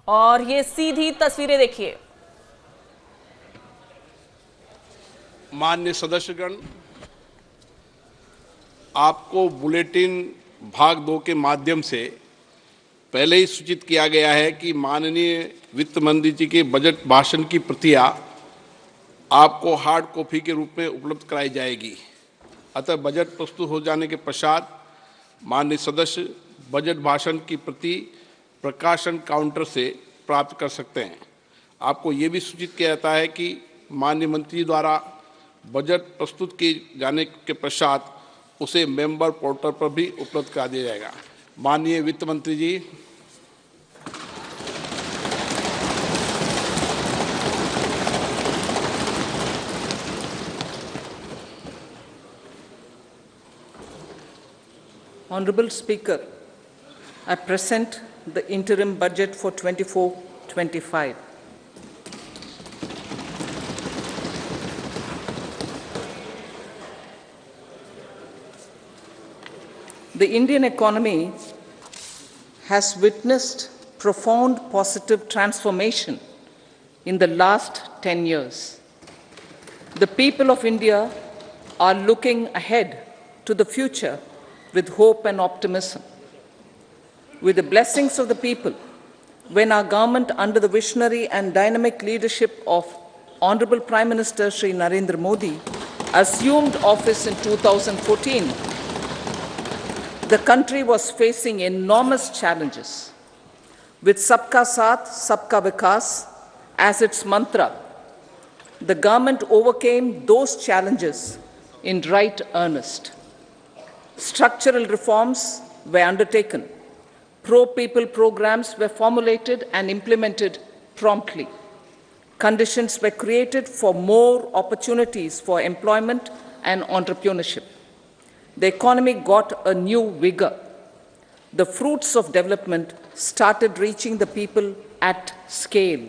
और ये सीधी तस्वीरें देखिए। माननीय सदस्यगण, आपको बुलेटिन भाग 2 के माध्यम से पहले ही सूचित किया गया है कि माननीय वित्त मंत्री जी के बजट भाषण की प्रतियां आपको हार्ड कॉपी के रूप में उपलब्ध कराई जाएगी। अतः बजट प्रस्तुत हो जाने के पश्चात माननीय सदस्य बजट भाषण की प्रति प्रकाशन काउंटर से प्राप्त कर सकते हैं। आपको ये भी सूचित किया जाता है कि माननीय मंत्री द्वारा बजट प्रस्तुत किए जाने के पश्चात उसे मेंबर पोर्टल पर भी उपलब्ध करा दिया जाएगा। माननीय वित्त मंत्री जी। Honorable Speaker, I present the interim budget for 24-25. The Indian economy has witnessed profound positive transformation in the last 10 years. The people of India are looking ahead to the future with hope and optimism. With the blessings of the people, when our government, under the visionary and dynamic leadership of Honorable Prime Minister Shri Narendra Modi, assumed office in 2014, the country was facing enormous challenges. With Sabka Saath, Sabka Vikas as its mantra, the government overcame those challenges in right earnest. Structural reforms were undertaken. Pro-people programs were formulated and implemented promptly. Conditions were created for more opportunities for employment and entrepreneurship. The economy got a new vigor. The fruits of development started reaching the people at scale.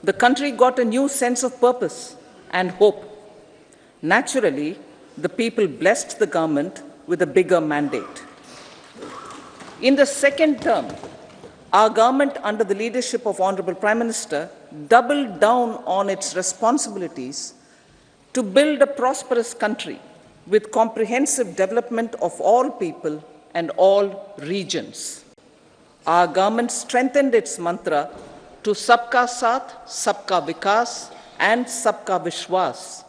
The country got a new sense of purpose and hope. Naturally, the people blessed the government with a bigger mandate. In the second term, our government, under the leadership of Honorable Prime Minister, doubled down on its responsibilities to build a prosperous country with comprehensive development of all people and all regions. Our government strengthened its mantra to Sabka Saath, Sabka Vikas and Sabka Vishwas.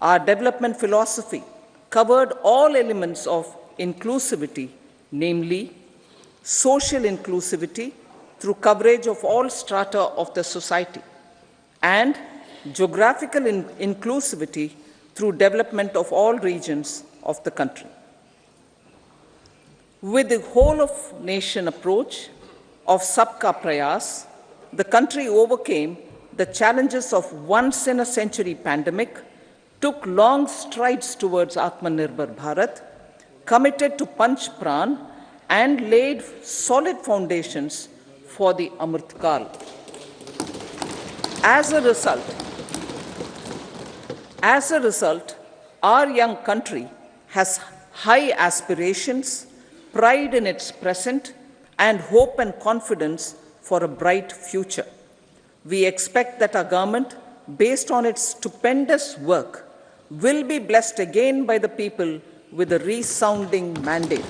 Our development philosophy covered all elements of inclusivity, namely social inclusivity through coverage of all strata of the society, and geographical inclusivity through development of all regions of the country. With the whole of nation approach of Sabka Prayas, the country overcame the challenges of once in a century pandemic, took long strides towards Atmanirbhar Bharat, committed to Panch Pran, and laid solid foundations for the Amrit Kal. As a result, our young country has high aspirations, pride in its present, and hope and confidence for a bright future. We expect that our government, based on its stupendous work, will be blessed again by the people with a resounding mandate.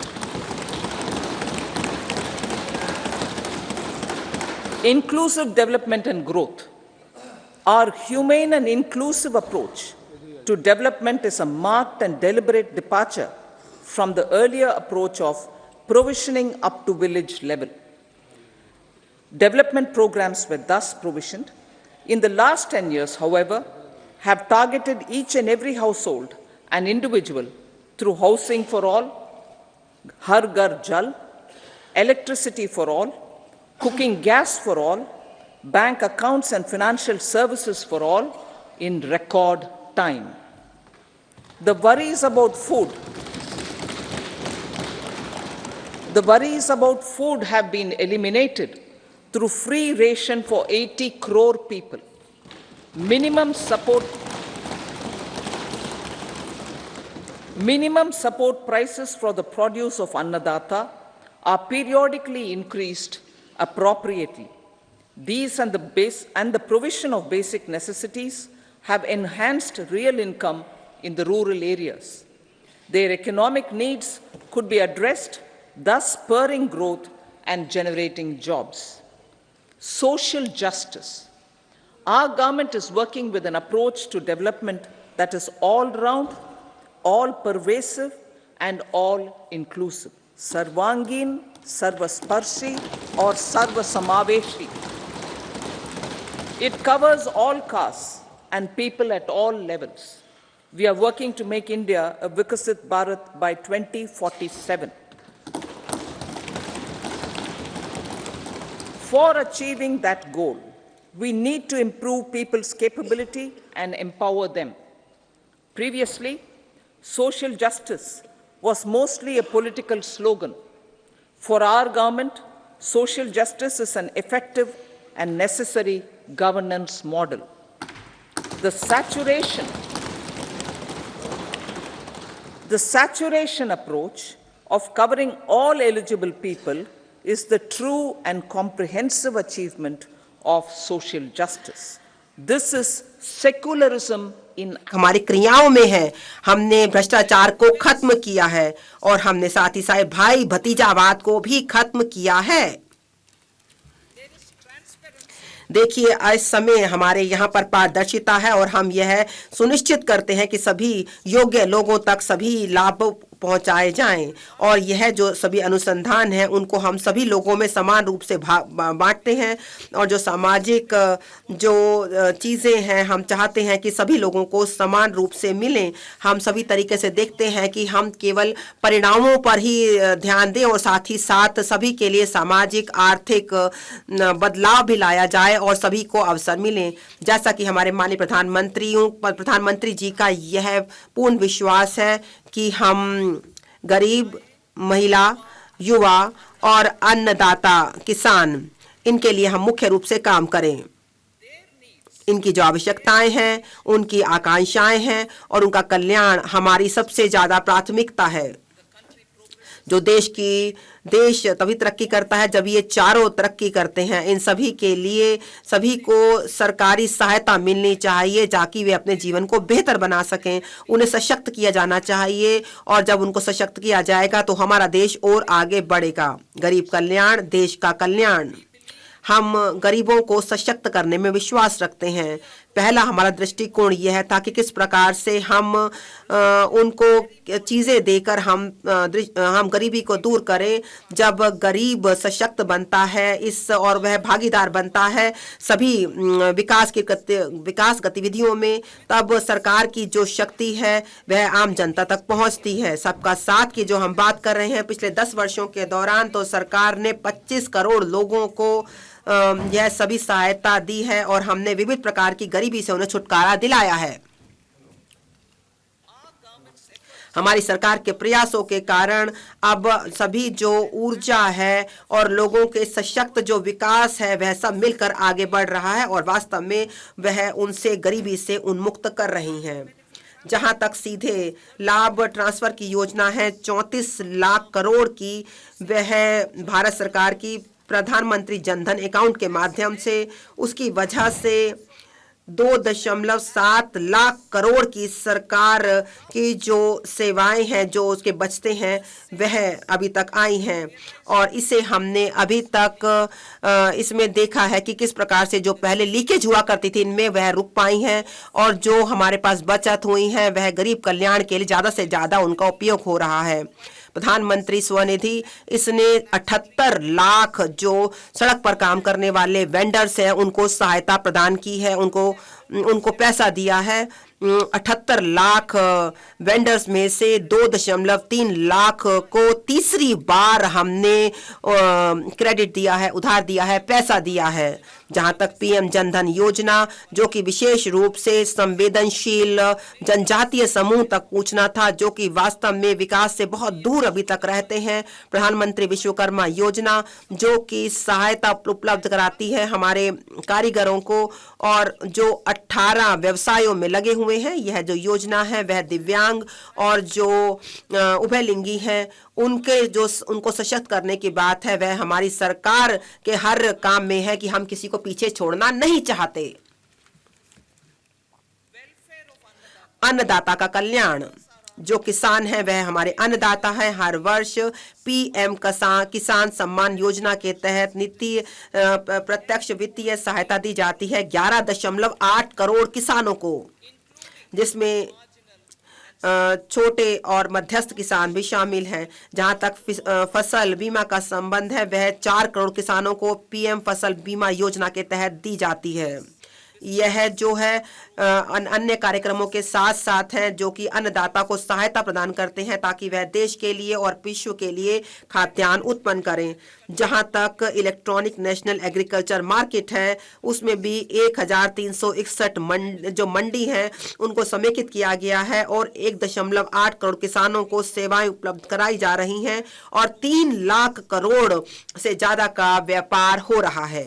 Inclusive development and growth. Our humane and inclusive approach to development is a marked and deliberate departure from the earlier approach of provisioning up to village level. Development programs were thus provisioned. In the last 10 years, however, have targeted each and every household and individual through housing for all, Har Ghar Jal, electricity for all, cooking gas for all, bank accounts and financial services for all in record time. The worries about food have been eliminated through free ration for 80 crore people. Minimum support prices for the produce of Annadata are periodically increased appropriately. These and the provision of basic necessities have enhanced real income in the rural areas. Their economic needs could be addressed, thus spurring growth and generating jobs. Social justice. Our government is working with an approach to development that is all-round, all-pervasive, and all-inclusive. Sarvangin, Sarvasparshi, or Sarvasamaveshi. It covers all castes and people at all levels. We are working to make India a Vikasit Bharat by 2047. For achieving that goal, we need to improve people's capability and empower them. Previously, social justice was mostly a political slogan. For our government, social justice is an effective and necessary governance model. The saturation approach of covering all eligible people is the true and comprehensive achievement of social justice. This is secularism in हमारी क्रियाओं में है। हमने भ्रष्टाचार को खत्म किया है और हमने साथ ही साथ भाई भतीजावाद को भी खत्म किया है। देखिए, इस समय हमारे यहाँ पर पारदर्शिता है और हम यह सुनिश्चित करते हैं कि सभी योग्य लोगों तक सभी लाभ पहुंचाए जाएं और यह जो सभी अनुसंधान है उनको हम सभी लोगों में समान रूप से बांटते हैं और जो सामाजिक जो चीज़ें हैं हम चाहते हैं कि सभी लोगों को समान रूप से मिलें। हम सभी तरीके से देखते हैं कि हम केवल परिणामों पर ही ध्यान दें और साथ ही साथ सभी के लिए सामाजिक आर्थिक बदलाव भी लाया जाए और सभी को अवसर मिले। जैसा कि हमारे माननीय प्रधानमंत्री जी का यह पूर्ण विश्वास है कि हम गरीब, महिला, युवा और अन्नदाता किसान इनके लिए हम मुख्य रूप से काम करें। इनकी जो आवश्यकताएं हैं, उनकी आकांक्षाएं हैं और उनका कल्याण हमारी सबसे ज्यादा प्राथमिकता है। जो देश तभी तरक्की करता है जब ये चारों तरक्की करते हैं। इन सभी के लिए सभी को सरकारी सहायता मिलनी चाहिए ताकि वे अपने जीवन को बेहतर बना सकें। उन्हें सशक्त किया जाना चाहिए और जब उनको सशक्त किया जाएगा तो हमारा देश और आगे बढ़ेगा। गरीब कल्याण, देश का कल्याण। हम गरीबों को सशक्त करने में विश्वास रखते हैं। पहला हमारा दृष्टिकोण यह है ताकि किस प्रकार से हम उनको चीज़ें देकर हम गरीबी को दूर करें। जब गरीब सशक्त बनता है और वह भागीदार बनता है सभी विकास गतिविधियों में, तब सरकार की जो शक्ति है वह आम जनता तक पहुंचती है। सबका साथ की जो हम बात कर रहे हैं, पिछले 10 वर्षों के दौरान तो सरकार ने 25 करोड़ लोगों को यह सभी सहायता दी है और हमने विविध प्रकार की गरीबी से उन्हें छुटकारा दिलाया है। हमारी सरकार के प्रयासों के कारण अब सभी जो ऊर्जा है और लोगों के सशक्त जो विकास है वह सब मिलकर आगे बढ़ रहा है और वास्तव में वह उनसे गरीबी से उन्मुक्त कर रही हैं। जहां तक सीधे लाभ ट्रांसफर की योजना है 34 लाख करोड़ की, वह भारत सरकार की प्रधानमंत्री जनधन अकाउंट के माध्यम से, उसकी वजह से 2.7 लाख करोड़ की सरकार की जो सेवाएं हैं जो उसके बचते हैं वह अभी तक आई हैं और इसे हमने अभी तक इसमें देखा है कि किस प्रकार से जो पहले लीकेज हुआ करती थी इनमें वह रुक पाई हैं और जो हमारे पास बचत हुई है वह गरीब कल्याण के लिए ज़्यादा से ज़्यादा उनका उपयोग हो रहा है। प्रधानमंत्री स्वनिधि, इसने 78 लाख जो सड़क पर काम करने वाले वेंडर्स हैं उनको सहायता प्रदान की है, उनको पैसा दिया है। 78 लाख वेंडर्स में से 2.3 लाख को तीसरी बार हमने क्रेडिट दिया है, उधार दिया है, पैसा दिया है। जहां तक पीएम जनधन योजना जो कि विशेष रूप से संवेदनशील जनजातीय समूह तक पूछना था, जो कि वास्तव में विकास से बहुत दूर अभी तक रहते हैं। प्रधानमंत्री विश्वकर्मा योजना जो कि सहायता उपलब्ध कराती है हमारे कारीगरों को और जो 18 व्यवसायों में लगे हुए हुए हैं। यह जो योजना है वह दिव्यांग और जो उभयलिंगी हैं उनको सशक्त करने की बात है। वह हमारी सरकार के हर काम में है कि हम किसी को पीछे छोड़ना नहीं चाहते। अन्नदाता का कल्याण, जो किसान है वह हमारे अन्नदाता है। हर वर्ष पीएम किसान सम्मान योजना के तहत नीति प्रत्यक्ष वित्तीय सहायता दी जाती है 11.8 करोड़ किसानों को, जिसमें छोटे और मध्यस्थ किसान भी शामिल हैं। जहां तक फसल बीमा का संबंध है वह 4 करोड़ किसानों को पीएम फसल बीमा योजना के तहत दी जाती है। यह जो है अन्य कार्यक्रमों के साथ साथ है जो कि अन्नदाता को सहायता प्रदान करते हैं ताकि वह देश के लिए और विश्व के लिए खाद्यान्न उत्पन्न करें। जहां तक इलेक्ट्रॉनिक नेशनल एग्रीकल्चर मार्केट है उसमें भी 1361 जो मंडी हैं उनको समेकित किया गया है और 1.8 करोड़ किसानों को सेवाएं उपलब्ध कराई जा रही हैं और 3 लाख करोड़ से ज्यादा का व्यापार हो रहा है।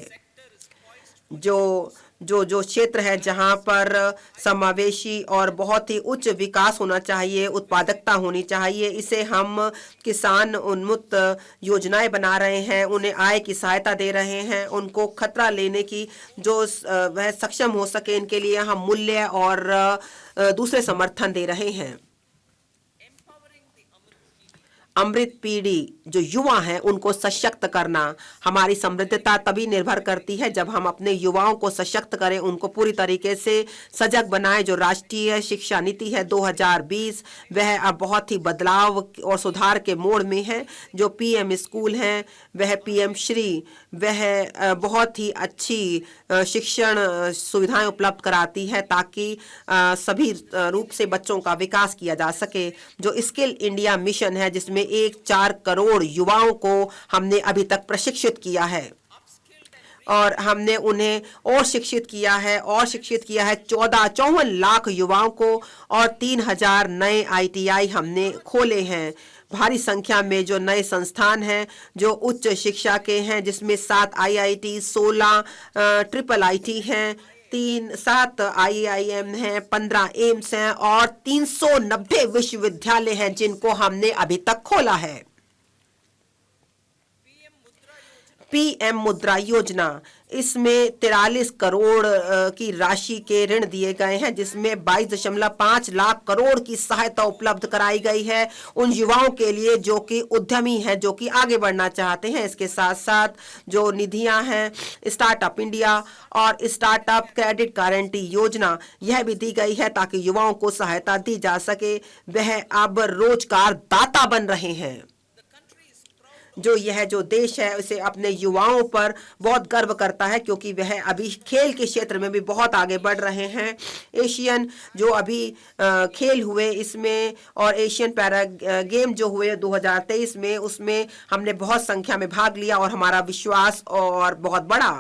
जो क्षेत्र है जहां पर समावेशी और बहुत ही उच्च विकास होना चाहिए, उत्पादकता होनी चाहिए, इसे हम किसान उन्मुक्त योजनाएं बना रहे हैं। उन्हें आय की सहायता दे रहे हैं, उनको खतरा लेने की जो वह सक्षम हो सके इनके लिए हम मूल्य और दूसरे समर्थन दे रहे हैं। अमृत पीढ़ी जो युवा हैं उनको सशक्त करना, हमारी समृद्धता तभी निर्भर करती है जब हम अपने युवाओं को सशक्त करें, उनको पूरी तरीके से सजग बनाएं। जो राष्ट्रीय शिक्षा नीति है 2020 वह अब बहुत ही बदलाव और सुधार के मोड़ में है। जो पीएम स्कूल हैं वह पीएम श्री वह बहुत ही अच्छी शिक्षण सुविधाएं उपलब्ध कराती है ताकि सभी रूप से बच्चों का विकास किया जा सके। जो स्किल इंडिया मिशन है जिसमें 4 करोड़ युवाओं को हमने अभी तक प्रशिक्षित किया है और हमने उन्हें और शिक्षित किया है 54 लाख युवाओं को और 3000 नए ITI हमने खोले हैं। भारी संख्या में जो नए संस्थान हैं जो उच्च शिक्षा के हैं जिसमें 7 IIT 16 IIIT हैं, 7 IIM हैं, 15 एम्स हैं और 390 विश्वविद्यालय हैं जिनको हमने अभी तक खोला है। पीएम मुद्रा योजना, इसमें 43 करोड़ की राशि के ऋण दिए गए हैं जिसमें 22.5 लाख करोड़ की सहायता उपलब्ध कराई गई है उन युवाओं के लिए जो कि उद्यमी हैं, जो कि आगे बढ़ना चाहते हैं। इसके साथ साथ जो निधियां हैं स्टार्टअप इंडिया और स्टार्टअप क्रेडिट गारंटी योजना यह भी दी गई है ताकि युवाओं को सहायता दी जा सके। वह अब रोजगार दाता बन रहे हैं। जो देश है उसे अपने युवाओं पर बहुत गर्व करता है क्योंकि वह अभी खेल के क्षेत्र में भी बहुत आगे बढ़ रहे हैं। एशियन जो अभी खेल हुए इसमें और एशियन पैरा गेम जो हुए 2023 में उसमें हमने बहुत संख्या में भाग लिया और हमारा विश्वास और बहुत बड़ा।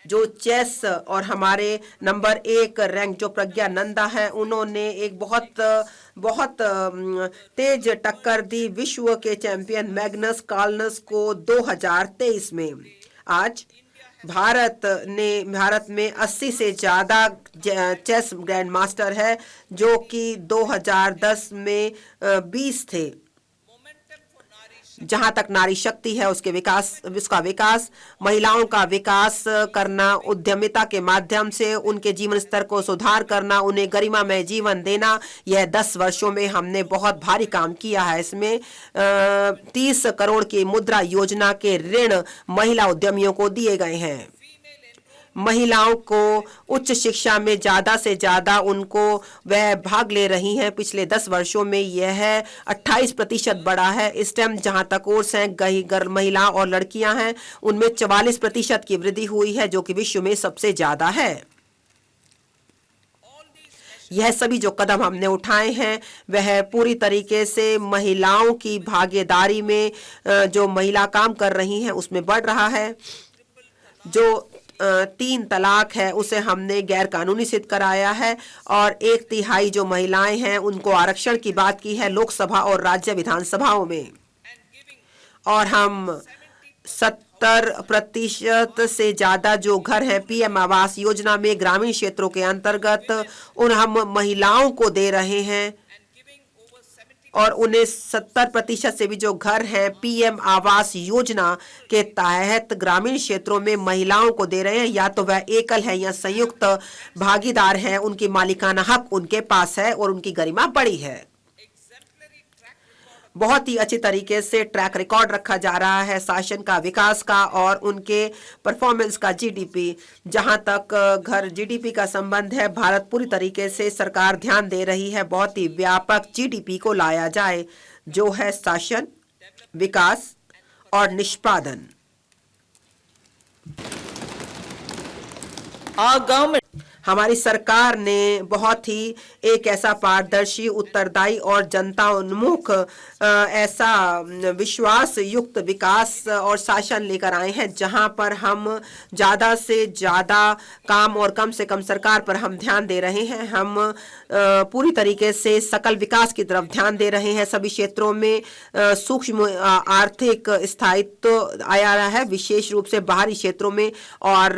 जो चेस और हमारे नंबर 1 रैंक जो प्रज्ञा नंदा है उन्होंने एक बहुत तेज टक्कर दी विश्व के चैंपियन मैग्नस कार्लसन को 2023 में। आज भारत में 80 से ज्यादा चेस ग्रैंड मास्टर है जो कि 2010 में 20 थे। जहां तक नारी शक्ति है उसका विकास, महिलाओं का विकास करना, उद्यमिता के माध्यम से उनके जीवन स्तर को सुधार करना, उन्हें गरिमामय जीवन देना, यह 10 वर्षों में हमने बहुत भारी काम किया है। इसमें 30 करोड़ की मुद्रा योजना के ऋण महिला उद्यमियों को दिए गए हैं। महिलाओं को उच्च शिक्षा में ज्यादा से ज्यादा उनको वह भाग ले रही हैं। पिछले 10 वर्षों में यह 28% बढ़ा है। स्टेम जहां तक कोर्स हैं महिला और लड़कियां हैं उनमें 44% की वृद्धि हुई है जो कि विश्व में सबसे ज्यादा है। यह सभी जो कदम हमने उठाए हैं वह पूरी तरीके से महिलाओं की भागीदारी में जो महिला काम कर रही हैं उसमें बढ़ रहा है। जो 3 तलाक है उसे हमने गैर कानूनी सिद्ध कराया है और 1/3 जो महिलाएं हैं उनको आरक्षण की बात की है लोकसभा और राज्य विधानसभाओं में। और हम 70% से ज्यादा जो घर हैं पीएम आवास योजना में ग्रामीण क्षेत्रों के अंतर्गत उन हम महिलाओं को दे रहे हैं और उन्हें 70% से भी जो घर हैं पीएम आवास योजना के तहत ग्रामीण क्षेत्रों में महिलाओं को दे रहे हैं, या तो वह एकल है या संयुक्त भागीदार हैं, उनकी मालिकाना हक उनके पास है और उनकी गरिमा बड़ी है। बहुत ही अच्छी तरीके से ट्रैक रिकॉर्ड रखा जा रहा है शासन का, विकास का और उनके परफॉर्मेंस का। जीडीपी, जहां तक घर जीडीपी का संबंध है, भारत पूरी तरीके से सरकार ध्यान दे रही है बहुत ही व्यापक जीडीपी को लाया जाए, जो है शासन, विकास और निष्पादन। Our government हमारी सरकार ने बहुत ही एक ऐसा पारदर्शी, उत्तरदायी और जनता उन्मुख ऐसा विश्वास युक्त विकास और शासन लेकर आए हैं, जहां पर हम ज्यादा से ज्यादा काम और कम से कम सरकार पर हम ध्यान दे रहे हैं। हम पूरी तरीके से सकल विकास की तरफ ध्यान दे रहे हैं। सभी क्षेत्रों में सूक्ष्म आर्थिक स्थायित्व आया रहा है, विशेष रूप से बाहरी क्षेत्रों में, और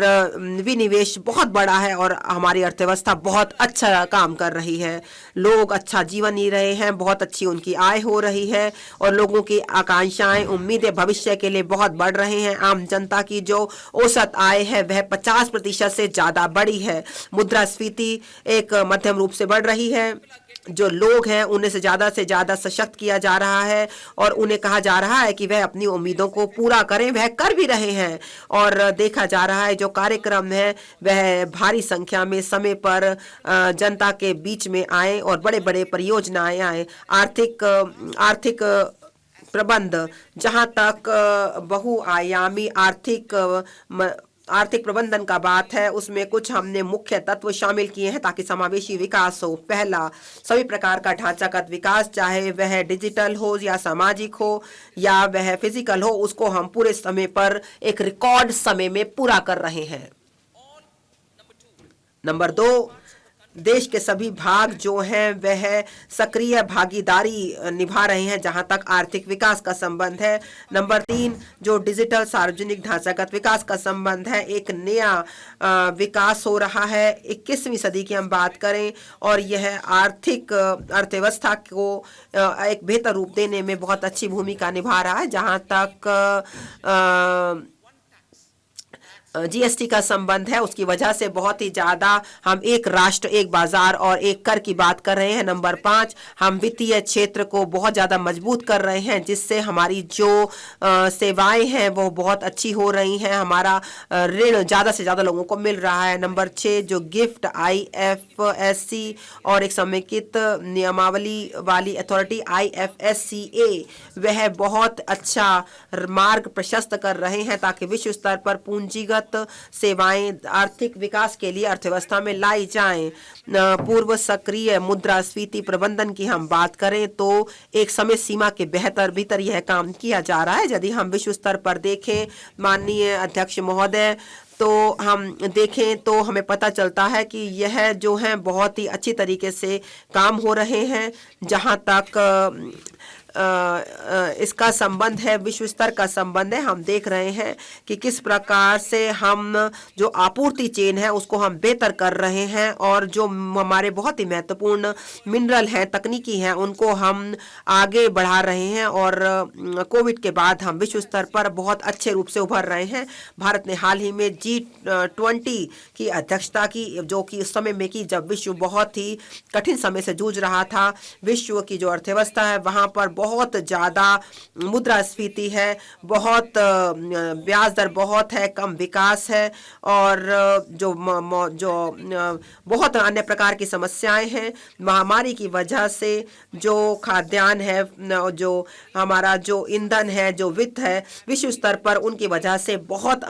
विनिवेश बहुत बड़ा है और हमारी अर्थव्यवस्था बहुत अच्छा काम कर रही है। लोग अच्छा जीवन जी रहे हैं, बहुत अच्छी उनकी आय हो रही है और लोगों की आकांक्षाएं, उम्मीदें भविष्य के लिए बहुत बढ़ रहे हैं। आम जनता की जो औसत आय है वह 50% से ज्यादा बढ़ी है। मुद्रास्फीति एक मध्यम रूप से बढ़ रही है। जो लोग हैं उन्हें से ज्यादा सशक्त किया जा रहा है और उन्हें कहा जा रहा है कि वह अपनी उम्मीदों को पूरा करें, वह कर भी रहे हैं। और देखा जा रहा है जो कार्यक्रम है वह भारी संख्या में समय पर जनता के बीच में आए और बड़े बड़े परियोजनाएं आए। आर्थिक प्रबंध, जहां तक बहुआयामी आर्थिक प्रबंधन का बात है, उसमें कुछ हमने मुख्य तत्व शामिल किए हैं ताकि समावेशी विकास हो। पहला, सभी प्रकार का ढांचागत विकास, चाहे वह डिजिटल हो या सामाजिक हो या वह फिजिकल हो, उसको हम पूरे समय पर एक रिकॉर्ड समय में पूरा कर रहे हैं। नंबर 2, देश के सभी भाग जो हैं वह सक्रिय भागीदारी निभा रहे हैं जहां तक आर्थिक विकास का संबंध है। नंबर 3, जो डिजिटल सार्वजनिक ढांचागत विकास का संबंध है, एक नया विकास हो रहा है। 21वीं सदी की हम बात करें और यह आर्थिक अर्थव्यवस्था को एक बेहतर रूप देने में बहुत अच्छी भूमिका निभा रहा है। जहां तक जीएसटी का संबंध है, उसकी वजह से बहुत ही ज्यादा हम एक राष्ट्र, एक बाजार और एक कर की बात कर रहे हैं। नंबर 5, हम वित्तीय क्षेत्र को बहुत ज्यादा मजबूत कर रहे हैं, जिससे हमारी जो सेवाएं हैं वो बहुत अच्छी हो रही हैं। हमारा ऋण ज्यादा से ज्यादा लोगों को मिल रहा है। नंबर 6, जो गिफ्ट IFSC और एक समेकित नियमावली वाली अथॉरिटी IFSCA, वह बहुत अच्छा मार्ग प्रशस्त कर रहे हैं ताकि विश्व स्तर पर पूंजीगत सेवाएं आर्थिक विकास के लिए अर्थव्यवस्था में लाई जाएं। पूर्व सक्रिय मुद्रास्फीति प्रबंधन की हम बात करें तो एक समय सीमा के भीतर यह काम किया जा रहा है। यदि हम विश्व स्तर पर देखें, माननीय अध्यक्ष महोदय, तो हम देखें तो हमें पता चलता है कि यह जो है बहुत ही अच्छी तरीके से काम हो रहे हैं। जहां तक इसका संबंध है, विश्व स्तर का संबंध है, हम देख रहे हैं कि किस प्रकार से हम जो आपूर्ति चेन है उसको हम बेहतर कर रहे हैं और जो हमारे बहुत ही महत्वपूर्ण मिनरल हैं, तकनीकी हैं, उनको हम आगे बढ़ा रहे हैं। और कोविड के बाद हम विश्व स्तर पर बहुत अच्छे रूप से उभर रहे हैं। भारत ने हाल ही में G20 की अध्यक्षता की, जो कि उस समय में की जब विश्व बहुत ही कठिन समय से जूझ रहा था। विश्व की जो अर्थव्यवस्था है वहां पर बहुत ज्यादा मुद्रास्फीति है, बहुत ब्याज दर बहुत है, कम विकास है और जो बहुत अन्य प्रकार की समस्याएं हैं। महामारी की वजह से जो खाद्यान्न है, जो हमारा जो ईंधन है, जो वित्त है, विश्व स्तर पर उनकी वजह से बहुत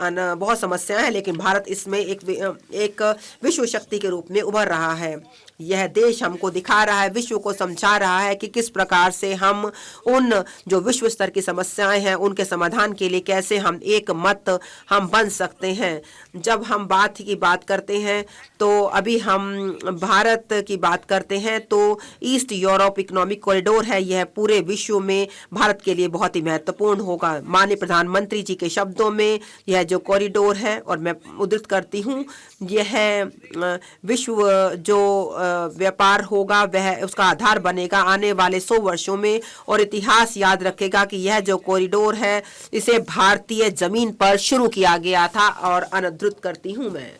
समस्याएं हैं, लेकिन भारत इसमें एक विश्व शक्ति के रूप में उभर रहा है। यह देश हमको दिखा रहा है, विश्व को समझा रहा है कि किस प्रकार से हम उन जो विश्व स्तर की समस्याएं हैं उनके समाधान के लिए कैसे हम एक मत हम बन सकते हैं। जब हम बात करते हैं तो अभी हम भारत की बात करते हैं तो ईस्ट यूरोप इकोनॉमिक कॉरिडोर है, यह पूरे विश्व में भारत के लिए बहुत ही महत्वपूर्ण होगा। माननीय प्रधानमंत्री जी के शब्दों में यह जो कॉरिडोर है, और मैं उद्धृत करती हूँ, यह विश्व जो व्यापार होगा वह उसका आधार बनेगा आने वाले 100 वर्षों में, और इतिहास याद रखेगा कि यह जो कॉरिडोर है इसे भारतीय जमीन पर शुरू किया गया था। और अनुद्धृत करती हूँ मैं,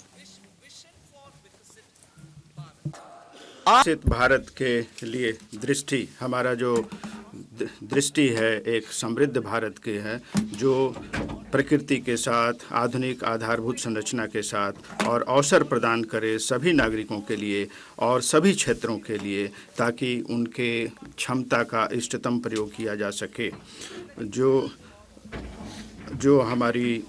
विकसित भारत के लिए दृष्टि, हमारा जो दृष्टि है एक समृद्ध भारत के है, जो प्रकृति के साथ आधुनिक आधारभूत संरचना के साथ और अवसर प्रदान करे सभी नागरिकों के लिए और सभी क्षेत्रों के लिए, ताकि उनके क्षमता का इष्टतम प्रयोग किया जा सके। जो हमारी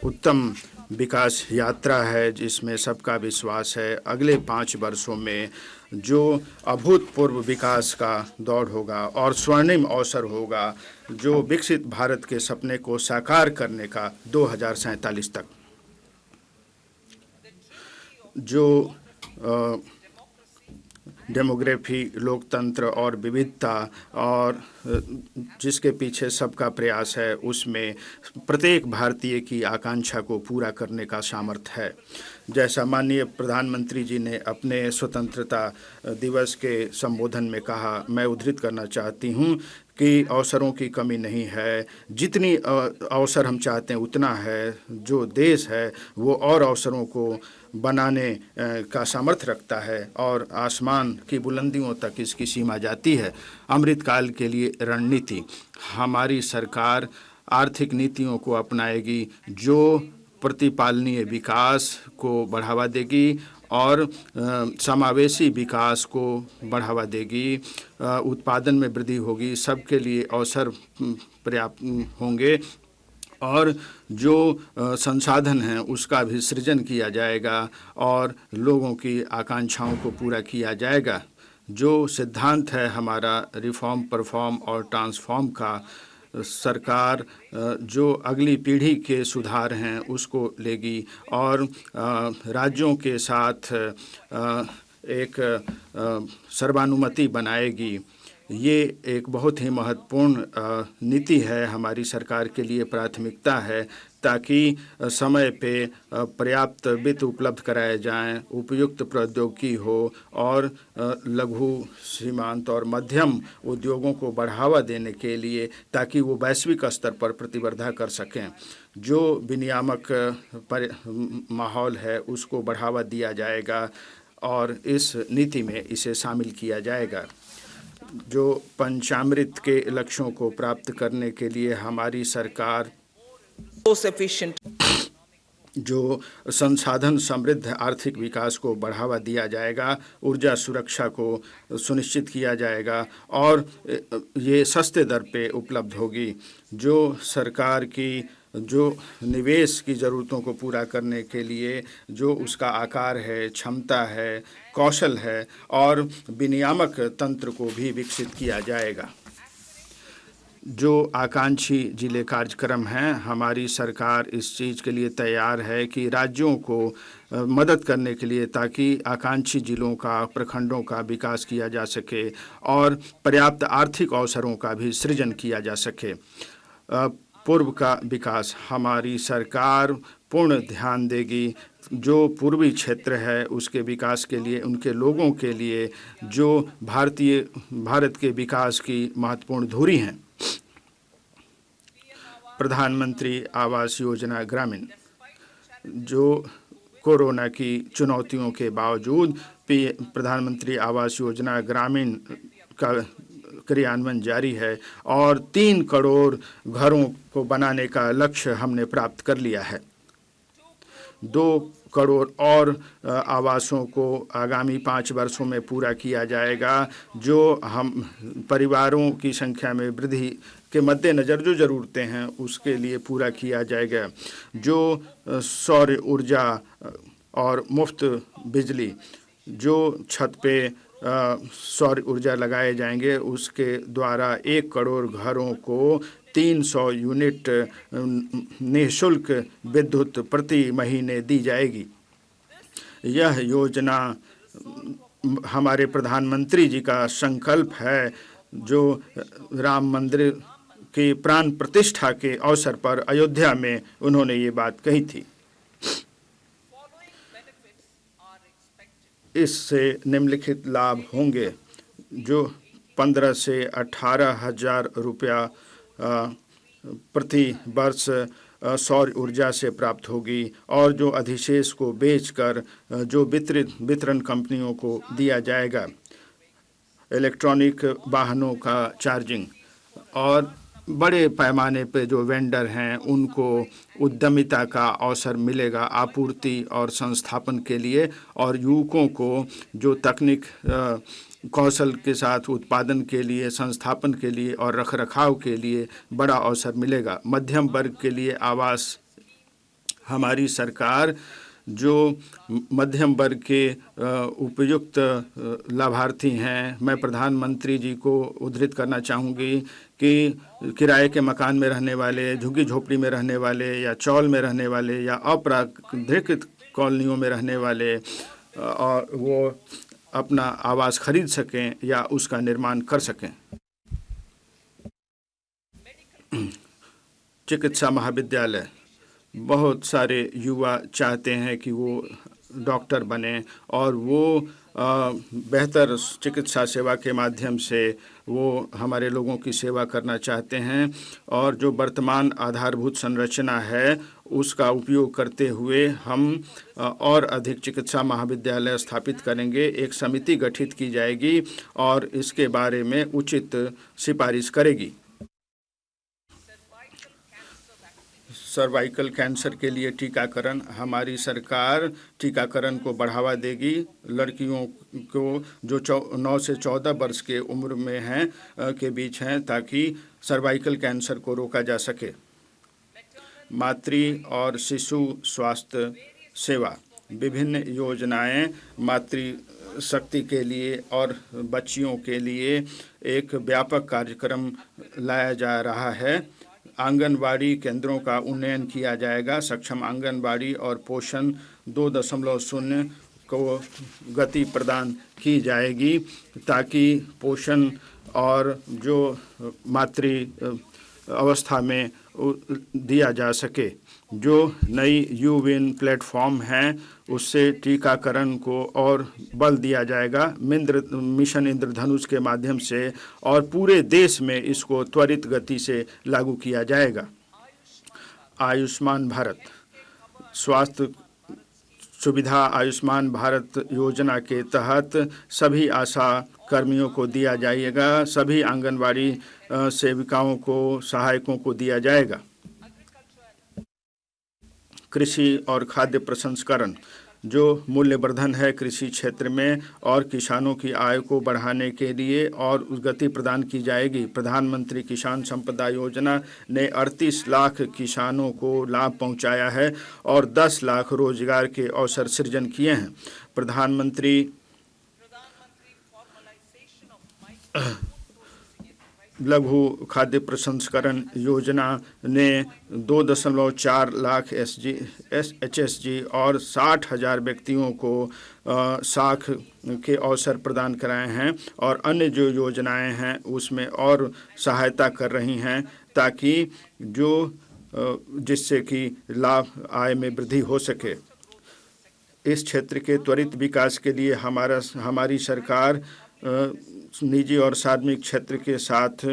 उत्तम विकास यात्रा है जिसमें सबका विश्वास है, अगले 5 वर्षों में जो अभूतपूर्व विकास का दौड़ होगा और स्वर्णिम अवसर होगा, जो विकसित भारत के सपने को साकार करने का 2047 तक, जो डेमोग्राफी, लोकतंत्र और विविधता और जिसके पीछे सबका प्रयास है, उसमें प्रत्येक भारतीय की आकांक्षा को पूरा करने का सामर्थ्य है। जैसा माननीय प्रधानमंत्री जी ने अपने स्वतंत्रता दिवस के संबोधन में कहा, मैं उद्धृत करना चाहती हूँ कि अवसरों की कमी नहीं है, जितनी अवसर हम चाहते हैं उतना है। जो देश है वो और अवसरों को बनाने का सामर्थ्य रखता है और आसमान की बुलंदियों तक इसकी सीमा जाती है। अमृतकाल के लिए रणनीति, हमारी सरकार आर्थिक नीतियों को अपनाएगी जो प्रतिपालनीय विकास को बढ़ावा देगी और समावेशी विकास को बढ़ावा देगी, उत्पादन में वृद्धि होगी, सबके लिए अवसर पर्याप्त होंगे और जो संसाधन हैं उसका भी सृजन किया जाएगा और लोगों की आकांक्षाओं को पूरा किया जाएगा। जो सिद्धांत है हमारा रिफॉर्म, परफॉर्म और ट्रांसफॉर्म का, सरकार जो अगली पीढ़ी के सुधार हैं उसको लेगी और राज्यों के साथ एक सर्वानुमति बनाएगी। ये एक बहुत ही महत्वपूर्ण नीति है, हमारी सरकार के लिए प्राथमिकता है, ताकि समय पे पर्याप्त वित्त उपलब्ध कराए जाएं, उपयुक्त प्रौद्योगिकी हो और लघु, सीमांत और मध्यम उद्योगों को बढ़ावा देने के लिए, ताकि वो वैश्विक स्तर पर प्रतिस्पर्धा कर सकें। जो विनियामक माहौल है उसको बढ़ावा दिया जाएगा और इस नीति में इसे शामिल किया जाएगा। जो पंचामृत के लक्ष्यों को प्राप्त करने के लिए हमारी सरकार जो संसाधन समृद्ध आर्थिक विकास को बढ़ावा दिया जाएगा, ऊर्जा सुरक्षा को सुनिश्चित किया जाएगा और ये सस्ते दर पे उपलब्ध होगी। जो सरकार की जो निवेश की ज़रूरतों को पूरा करने के लिए जो उसका आकार है, क्षमता है, कौशल है और विनियामक तंत्र को भी विकसित किया जाएगा। जो आकांक्षी जिले कार्यक्रम हैं, हमारी सरकार इस चीज़ के लिए तैयार है कि राज्यों को मदद करने के लिए, ताकि आकांक्षी जिलों का, प्रखंडों का विकास किया जा सके और पर्याप्त आर्थिक अवसरों का भी सृजन किया जा सके। पूर्व का विकास, हमारी सरकार पूर्ण ध्यान देगी जो पूर्वी क्षेत्र है उसके विकास के लिए, उनके लोगों के लिए जो भारत के विकास की महत्वपूर्ण धुरी हैं। प्रधानमंत्री आवास योजना ग्रामीण, जो कोरोना की चुनौतियों के बावजूद प्रधानमंत्री आवास योजना ग्रामीण का क्रियान्वयन जारी है और 3 करोड़ घरों को बनाने का लक्ष्य हमने प्राप्त कर लिया है। 2 करोड़ और आवासों को आगामी 5 वर्षों में पूरा किया जाएगा। जो हम परिवारों की संख्या में वृद्धि के मद्देनज़र जो ज़रूरतें हैं उसके लिए पूरा किया जाएगा। जो सौर ऊर्जा और मुफ्त बिजली जो छत पे सौर ऊर्जा लगाए जाएंगे उसके द्वारा 1 करोड़ घरों को 300 यूनिट निःशुल्क विद्युत प्रति महीने दी जाएगी। यह योजना हमारे प्रधानमंत्री जी का संकल्प है, जो राम मंदिर की प्राण प्रतिष्ठा के अवसर पर अयोध्या में उन्होंने ये बात कही थी। इससे निम्नलिखित लाभ होंगे, जो 15 से 18 हजार रुपया प्रति वर्ष सौर ऊर्जा से प्राप्त होगी, और जो अधिशेष को बेचकर जो वितरण कंपनियों को दिया जाएगा। इलेक्ट्रॉनिक वाहनों का चार्जिंग, और बड़े पैमाने पे जो वेंडर हैं उनको उद्यमिता का अवसर मिलेगा आपूर्ति और संस्थापन के लिए, और युवकों को जो तकनीक कौशल के साथ उत्पादन के लिए, संस्थापन के लिए और रखरखाव के लिए बड़ा अवसर मिलेगा। मध्यम वर्ग के लिए आवास, हमारी सरकार जो मध्यम वर्ग के उपयुक्त लाभार्थी हैं, मैं प्रधानमंत्री जी को उद्धृत करना चाहूँगी कि किराए के मकान में रहने वाले, झुग्गी झोपड़ी में रहने वाले, या चौल में रहने वाले, या अप्राकृतिक कॉलोनियों में रहने वाले, और वो अपना आवास खरीद सकें या उसका निर्माण कर सकें। चिकित्सा महाविद्यालय, बहुत सारे युवा चाहते हैं कि वो डॉक्टर बने और वो बेहतर चिकित्सा सेवा के माध्यम से वो हमारे लोगों की सेवा करना चाहते हैं, और जो वर्तमान आधारभूत संरचना है उसका उपयोग करते हुए हम और अधिक चिकित्सा महाविद्यालय स्थापित करेंगे। एक समिति गठित की जाएगी और इसके बारे में उचित सिफारिश करेगी। सर्वाइकल कैंसर के लिए टीकाकरण, हमारी सरकार टीकाकरण को बढ़ावा देगी। लड़कियों को जो 9 से 14 वर्ष के उम्र में हैं के बीच हैं, ताकि सर्वाइकल कैंसर को रोका जा सके। मातृ और शिशु स्वास्थ्य सेवा, विभिन्न योजनाएं मातृ शक्ति के लिए और बच्चियों के लिए एक व्यापक कार्यक्रम लाया जा रहा है। आंगनबाड़ी केंद्रों का उन्नयन किया जाएगा। सक्षम आंगनबाड़ी और पोषण 2.0 को गति प्रदान की जाएगी, ताकि पोषण और जो मातृ अवस्था में दिया जा सके। जो नई यूविन प्लेटफॉर्म हैं उससे टीकाकरण को और बल दिया जाएगा मिशन इंद्रधनुष के माध्यम से, और पूरे देश में इसको त्वरित गति से लागू किया जाएगा। आयुष्मान भारत स्वास्थ्य सुविधा, आयुष्मान भारत योजना के तहत सभी आशा कर्मियों को दिया जाएगा, सभी आंगनबाड़ी सेविकाओं को, सहायकों को दिया जाएगा। कृषि और खाद्य प्रसंस्करण, जो मूल्यवर्धन है कृषि क्षेत्र में और किसानों की आय को बढ़ाने के लिए और गति प्रदान की जाएगी। प्रधानमंत्री किसान संपदा योजना ने 38 लाख किसानों को लाभ पहुंचाया है और 10 लाख रोजगार के अवसर सृजन किए हैं। प्रधानमंत्री लघु खाद्य प्रसंस्करण योजना ने 2.4 लाख HSG और 60,000 व्यक्तियों को साख के अवसर प्रदान कराए हैं, और अन्य जो योजनाएं हैं उसमें और सहायता कर रही हैं, ताकि जो जिससे कि लाभ आय में वृद्धि हो सके। इस क्षेत्र के त्वरित विकास के लिए हमारी सरकार निजी और सार्वजनिक क्षेत्र के साथ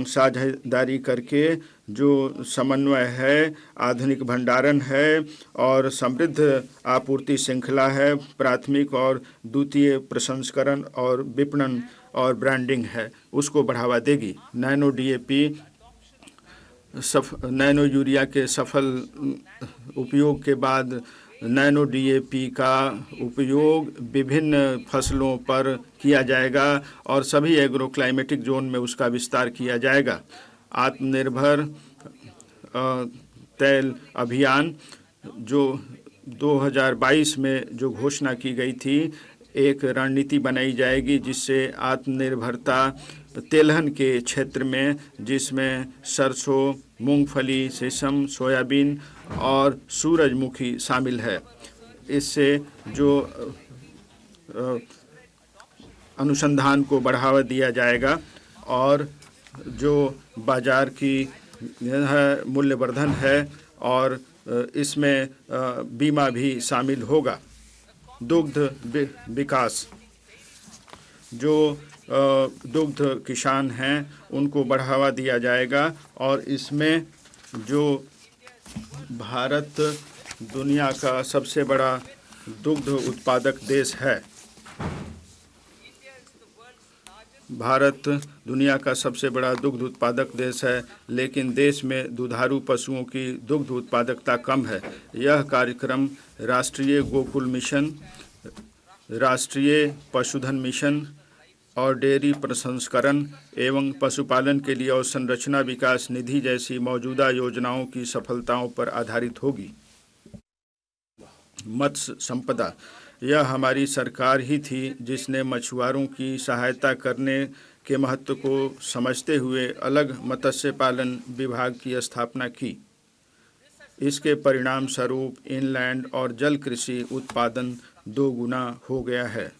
साझेदारी करके जो समन्वय है, आधुनिक भंडारण है और समृद्ध आपूर्ति श्रृंखला है, प्राथमिक और द्वितीय प्रसंस्करण और विपणन और ब्रांडिंग है, उसको बढ़ावा देगी। नैनो DAP नैनो यूरिया के सफल उपयोग के बाद नैनो DAP का उपयोग विभिन्न फसलों पर किया जाएगा और सभी एग्रो क्लाइमेटिक जोन में उसका विस्तार किया जाएगा। आत्मनिर्भर तेल अभियान जो 2022 में जो घोषणा की गई थी, एक रणनीति बनाई जाएगी जिससे आत्मनिर्भरता तिलहन के क्षेत्र में, जिसमें सरसों, मूंगफली, सेसम, सोयाबीन और सूरजमुखी शामिल है। इससे जो अनुसंधान को बढ़ावा दिया जाएगा और जो बाजार की मूल्यवर्धन है और इसमें बीमा भी शामिल होगा। दुग्ध विकास, जो दुग्ध किसान हैं उनको बढ़ावा दिया जाएगा और इसमें जो भारत दुनिया का सबसे बड़ा दुग्ध उत्पादक देश है, भारत दुनिया का सबसे बड़ा दुग्ध उत्पादक देश है, लेकिन देश में दुधारू पशुओं की दुग्ध उत्पादकता कम है। यह कार्यक्रम राष्ट्रीय गोकुल मिशन, राष्ट्रीय पशुधन मिशन और डेयरी प्रसंस्करण एवं पशुपालन के लिए अवसंरचना विकास निधि जैसी मौजूदा योजनाओं की सफलताओं पर आधारित होगी। मत्स्य संपदा, यह हमारी सरकार ही थी जिसने मछुआरों की सहायता करने के महत्व को समझते हुए अलग मत्स्य पालन विभाग की स्थापना की। इसके परिणाम स्वरूप इनलैंड और जल कृषि उत्पादन 2 गुना हो गया है।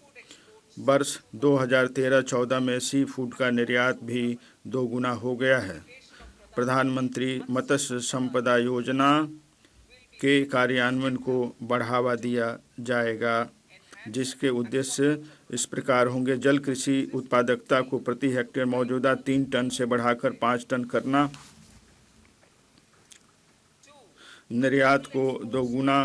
वर्ष 2013-14 में सी फूड का निर्यात भी 2 गुना हो गया है। प्रधानमंत्री मत्स्य संपदा योजना के कार्यान्वयन को बढ़ावा दिया जाएगा, जिसके उद्देश्य इस प्रकार होंगे: जल कृषि उत्पादकता को प्रति हेक्टेयर मौजूदा 3 टन से बढ़ाकर 5 टन करना, निर्यात को 2 गुना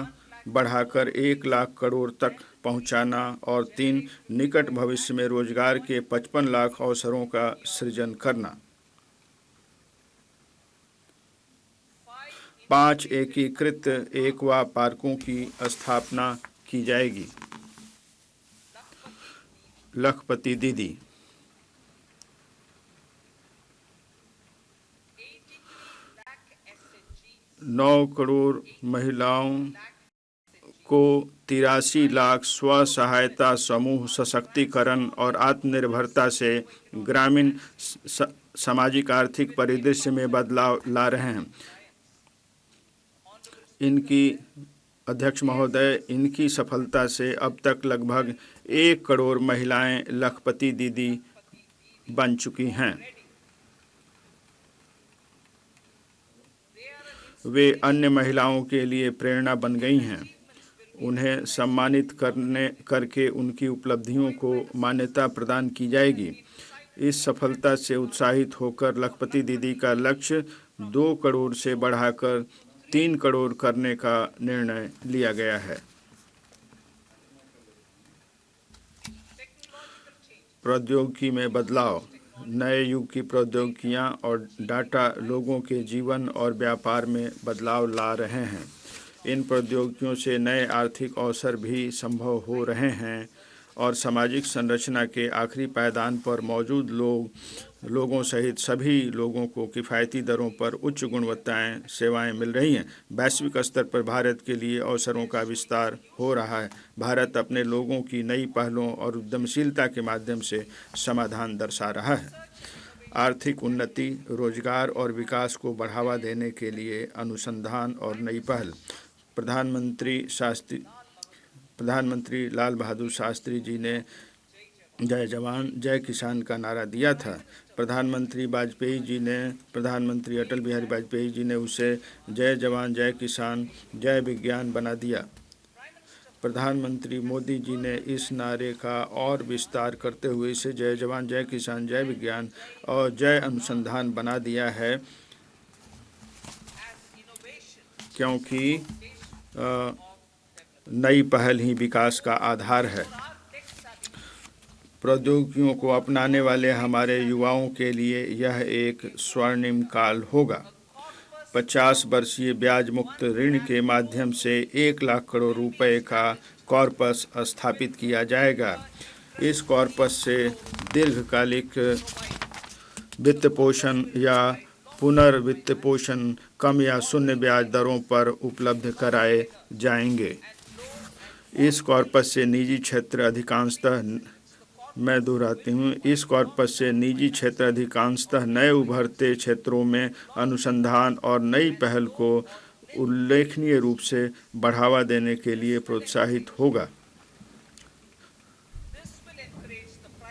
बढ़ाकर 1 लाख करोड़ तक पहुंचाना और 3 निकट भविष्य में रोजगार के 55 लाख अवसरों का सृजन करना। 5 एकीकृत एक्वा पार्कों की स्थापना की जाएगी। लखपति दीदी, 9 करोड़ महिलाओं को 83 लाख स्व सहायता समूह सशक्तिकरण और आत्मनिर्भरता से ग्रामीण सामाजिक आर्थिक परिदृश्य में बदलाव ला रहे हैं। इनकी अध्यक्ष महोदय, इनकी सफलता से अब तक लगभग 1 करोड़ महिलाएं लखपति दीदी बन चुकी हैं। वे अन्य महिलाओं के लिए प्रेरणा बन गई हैं। उन्हें सम्मानित करके उनकी उपलब्धियों को मान्यता प्रदान की जाएगी। इस सफलता से उत्साहित होकर लखपति दीदी का लक्ष्य 2 करोड़ से बढ़ाकर 3 करोड़ करने का निर्णय लिया गया है। प्रौद्योगिकी में बदलाव, नए युग की प्रौद्योगिकियां और डाटा लोगों के जीवन और व्यापार में बदलाव ला रहे हैं। इन प्रौद्योगिकियों से नए आर्थिक अवसर भी संभव हो रहे हैं और सामाजिक संरचना के आखिरी पायदान पर मौजूद लोगों सहित सभी लोगों को किफ़ायती दरों पर उच्च गुणवत्ताएं सेवाएं मिल रही हैं। वैश्विक स्तर पर भारत के लिए अवसरों का विस्तार हो रहा है। भारत अपने लोगों की नई पहलों और उद्यमशीलता के माध्यम से समाधान दर्शा रहा है। आर्थिक उन्नति, रोजगार और विकास को बढ़ावा देने के लिए अनुसंधान और नई पहल। प्रधानमंत्री लाल बहादुर शास्त्री जी ने जय जवान जय किसान का नारा दिया था। प्रधानमंत्री अटल बिहारी वाजपेयी जी ने उसे जय जवान जय किसान जय विज्ञान बना दिया। प्रधानमंत्री मोदी जी ने इस नारे का और विस्तार करते हुए इसे जय जवान जय किसान जय विज्ञान और जय अनुसंधान बना दिया है, क्योंकि नई पहल ही विकास का आधार है। प्रौद्योगिकियों को अपनाने वाले हमारे युवाओं के लिए यह एक स्वर्णिम काल होगा। 50 वर्षीय ब्याज मुक्त ऋण के माध्यम से 1 लाख करोड़ रुपए का कॉर्पस स्थापित किया जाएगा। इस कॉर्पस से दीर्घकालिक वित्त पोषण या पुनर्वित्त पोषण कम या शून्य ब्याज दरों पर उपलब्ध कराए जाएंगे। इस कॉर्पस से निजी क्षेत्र अधिकांशतः, मैं दोहराती हूँ, इस कॉर्पस से निजी क्षेत्र अधिकांशतः नए उभरते क्षेत्रों में अनुसंधान और नई पहल को उल्लेखनीय रूप से बढ़ावा देने के लिए प्रोत्साहित होगा।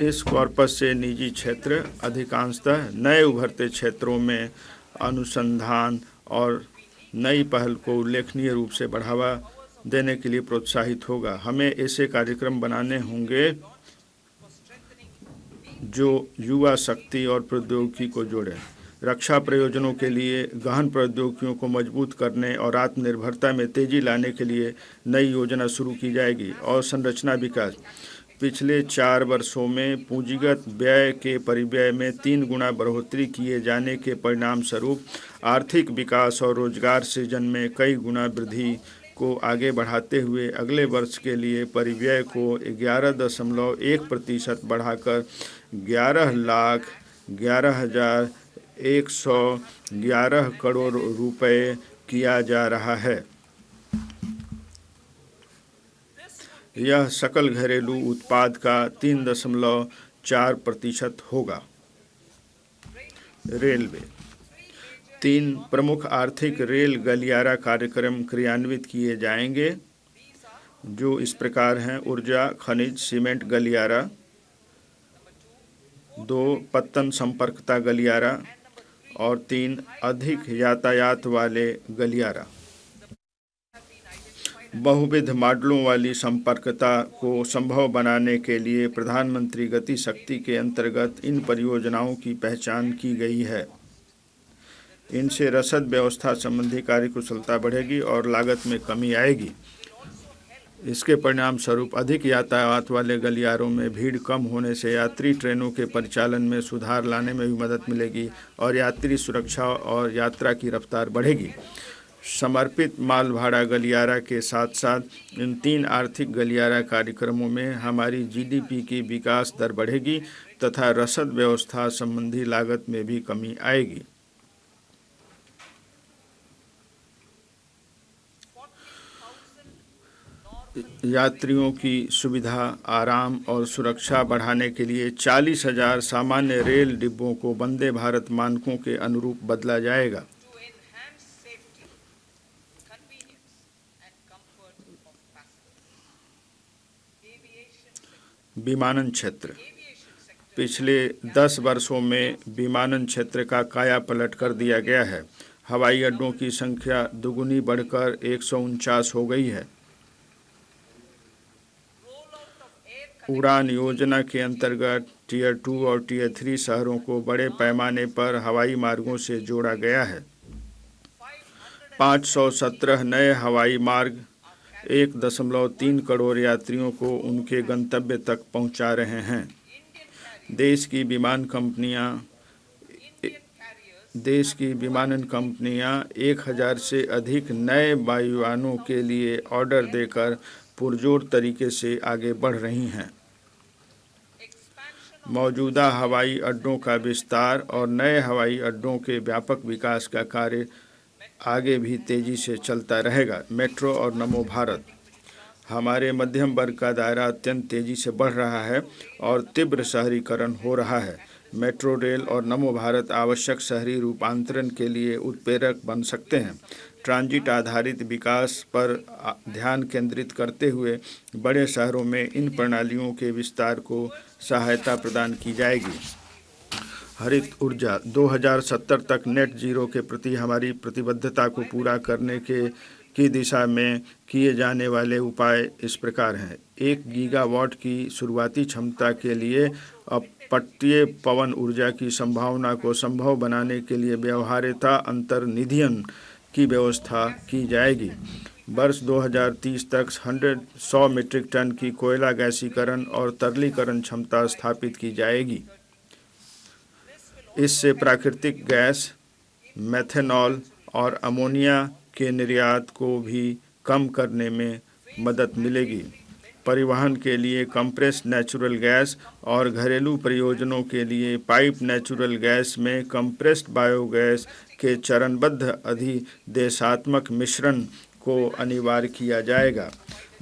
इस कॉर्पस से निजी क्षेत्र अधिकांशतः नए उभरते क्षेत्रों में अनुसंधान और नई पहल को उल्लेखनीय रूप से बढ़ावा देने के लिए प्रोत्साहित होगा। हमें ऐसे कार्यक्रम बनाने होंगे जो युवा शक्ति और प्रौद्योगिकी को जोड़ें। रक्षा प्रयोजनों के लिए गहन प्रौद्योगिकियों को मजबूत करने और आत्मनिर्भरता में तेजी लाने के लिए नई योजना शुरू की जाएगी। और संरचना विकास, पिछले 4 वर्षों में पूंजीगत व्यय के परिव्यय में 3 गुना बढ़ोतरी किए जाने के परिणाम स्वरूप आर्थिक विकास और रोजगार सृजन में कई गुना वृद्धि को आगे बढ़ाते हुए अगले वर्ष के लिए परिव्यय को 11.1% बढ़ाकर 11,11,111 करोड़ रुपए किया जा रहा है। यह सकल घरेलू उत्पाद का 3.4% होगा। रेलवे, 3 प्रमुख आर्थिक रेल गलियारा कार्यक्रम क्रियान्वित किए जाएंगे, जो इस प्रकार हैं: ऊर्जा खनिज सीमेंट गलियारा, 2 पत्तन संपर्कता गलियारा और 3 अधिक यातायात वाले गलियारा। बहुविध मॉडलों वाली संपर्कता को संभव बनाने के लिए प्रधानमंत्री गति शक्ति के अंतर्गत इन परियोजनाओं की पहचान की गई है। इनसे रसद व्यवस्था संबंधी कार्यकुशलता बढ़ेगी और लागत में कमी आएगी। इसके परिणाम स्वरूप अधिक यातायात वाले गलियारों में भीड़ कम होने से यात्री ट्रेनों के परिचालन में सुधार लाने में भी मदद मिलेगी और यात्री सुरक्षा और यात्रा की रफ्तार बढ़ेगी। समर्पित माल भाड़ा गलियारा के साथ साथ इन 3 आर्थिक गलियारा कार्यक्रमों में हमारी जीडीपी की विकास दर बढ़ेगी तथा रसद व्यवस्था संबंधी लागत में भी कमी आएगी। यात्रियों की सुविधा, आराम और सुरक्षा बढ़ाने के लिए 40,000 सामान्य रेल डिब्बों को वंदे भारत मानकों के अनुरूप बदला जाएगा। विमानन क्षेत्र, पिछले 10 वर्षों में विमानन क्षेत्र का काया पलट कर दिया गया है। हवाई अड्डों की संख्या दुगुनी बढ़कर 149 हो गई है। उड़ान योजना के अंतर्गत टियर 2 और टियर 3 शहरों को बड़े पैमाने पर हवाई मार्गों से जोड़ा गया है। 517 नए हवाई मार्ग 1.3 करोड़ यात्रियों को उनके गंतव्य तक पहुंचा रहे हैं। देश की विमानन कंपनियां 1000 से अधिक नए वायुयानों के लिए ऑर्डर देकर पुरजोर तरीके से आगे बढ़ रही हैं। मौजूदा हवाई अड्डों का विस्तार और नए हवाई अड्डों के व्यापक विकास का कार्य आगे भी तेजी से चलता रहेगा। मेट्रो और नमो भारत, हमारे मध्यम वर्ग का दायरा अत्यंत तेजी से बढ़ रहा है और तीव्र शहरीकरण हो रहा है। मेट्रो रेल और नमो भारत आवश्यक शहरी रूपांतरण के लिए उत्प्रेरक बन सकते हैं। ट्रांजिट आधारित विकास पर ध्यान केंद्रित करते हुए बड़े शहरों में इन प्रणालियों के विस्तार को सहायता प्रदान की जाएगी। हरित ऊर्जा, 2070 तक नेट जीरो के प्रति हमारी प्रतिबद्धता को पूरा करने की दिशा में किए जाने वाले उपाय इस प्रकार हैं। 1 गीगावाट की शुरुआती क्षमता के लिए अपतटीय पवन ऊर्जा की संभावना को संभव बनाने के लिए व्यवहार्यता अंतर्निधियन की व्यवस्था की जाएगी। वर्ष 2030 तक 100 मीट्रिक टन की कोयला गैसीकरण और तरलीकरण क्षमता स्थापित की जाएगी। इससे प्राकृतिक गैस, मेथनॉल और अमोनिया के निर्यात को भी कम करने में मदद मिलेगी। परिवहन के लिए कंप्रेस्ड नेचुरल गैस और घरेलू प्रयोजनों के लिए पाइप नेचुरल गैस में कंप्रेस्ड बायोगैस के चरणबद्ध अधिदेशात्मक मिश्रण को अनिवार्य किया जाएगा।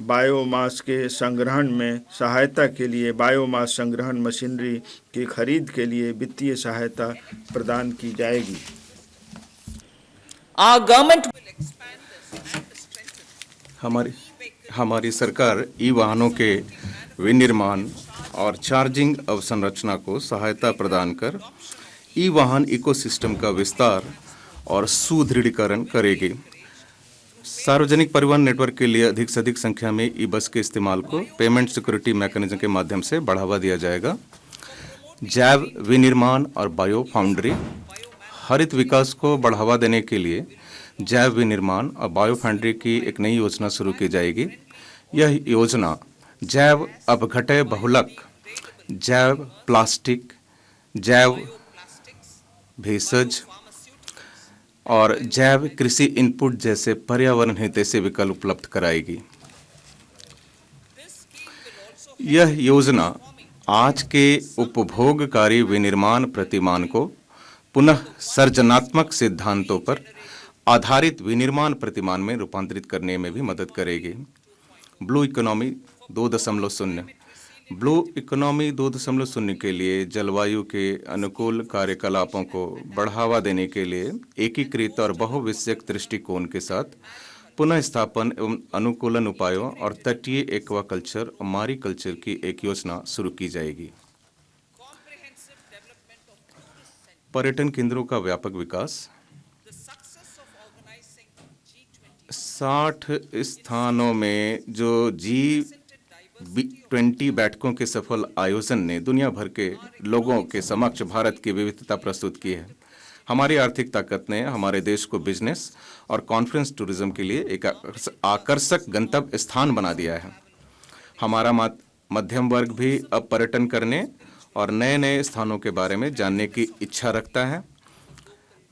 बायोमास के संग्रहण में सहायता के लिए बायोमास संग्रहण मशीनरी की खरीद के लिए वित्तीय सहायता प्रदान की जाएगी। Our government हमारी सरकार ई वाहनों के विनिर्माण और चार्जिंग अवसंरचना को सहायता प्रदान कर ई वाहन इकोसिस्टम का विस्तार और सुदृढ़ीकरण करेगी। सार्वजनिक परिवहन नेटवर्क के लिए अधिक से अधिक संख्या में ई बस के इस्तेमाल को पेमेंट सिक्योरिटी मैकेनिज्म के माध्यम से बढ़ावा दिया जाएगा। जैव विनिर्माण और बायो फाउंड्री, हरित विकास को बढ़ावा देने के लिए जैव विनिर्माण और बायो फाउंड्री की एक नई योजना शुरू की जाएगी। यह योजना जैव अपघटय बहुलक, जैव प्लास्टिक, जैव भेषज और जैव कृषि इनपुट जैसे पर्यावरण हितैषी विकल्प उपलब्ध कराएगी। यह योजना आज के उपभोगकारी विनिर्माण प्रतिमान को पुनः सर्जनात्मक सिद्धांतों पर आधारित विनिर्माण प्रतिमान में रूपांतरित करने में भी मदद करेगी। ब्लू इकोनॉमी 2.0 ब्लू इकोनॉमी 2.0 के लिए जलवायु के अनुकूल कार्यकलापों को बढ़ावा देने के लिए एकीकृत और बहुविषयक दृष्टिकोण के साथ पुनः स्थापन एवं अनुकूलन उपायों और तटीय एक्वाकल्चर और मारीकल्चर की एक योजना शुरू की जाएगी। पर्यटन केंद्रों का व्यापक विकास, 60 स्थानों में जो G20 बैठकों के सफल आयोजन ने दुनिया भर के लोगों के समक्ष भारत की विविधता प्रस्तुत की है। हमारी आर्थिक ताकत ने हमारे देश को बिजनेस और कॉन्फ्रेंस टूरिज्म के लिए एक आकर्षक गंतव्य स्थान बना दिया है। हमारा मध्यम वर्ग भी अब पर्यटन करने और नए नए स्थानों के बारे में जानने की इच्छा रखता है।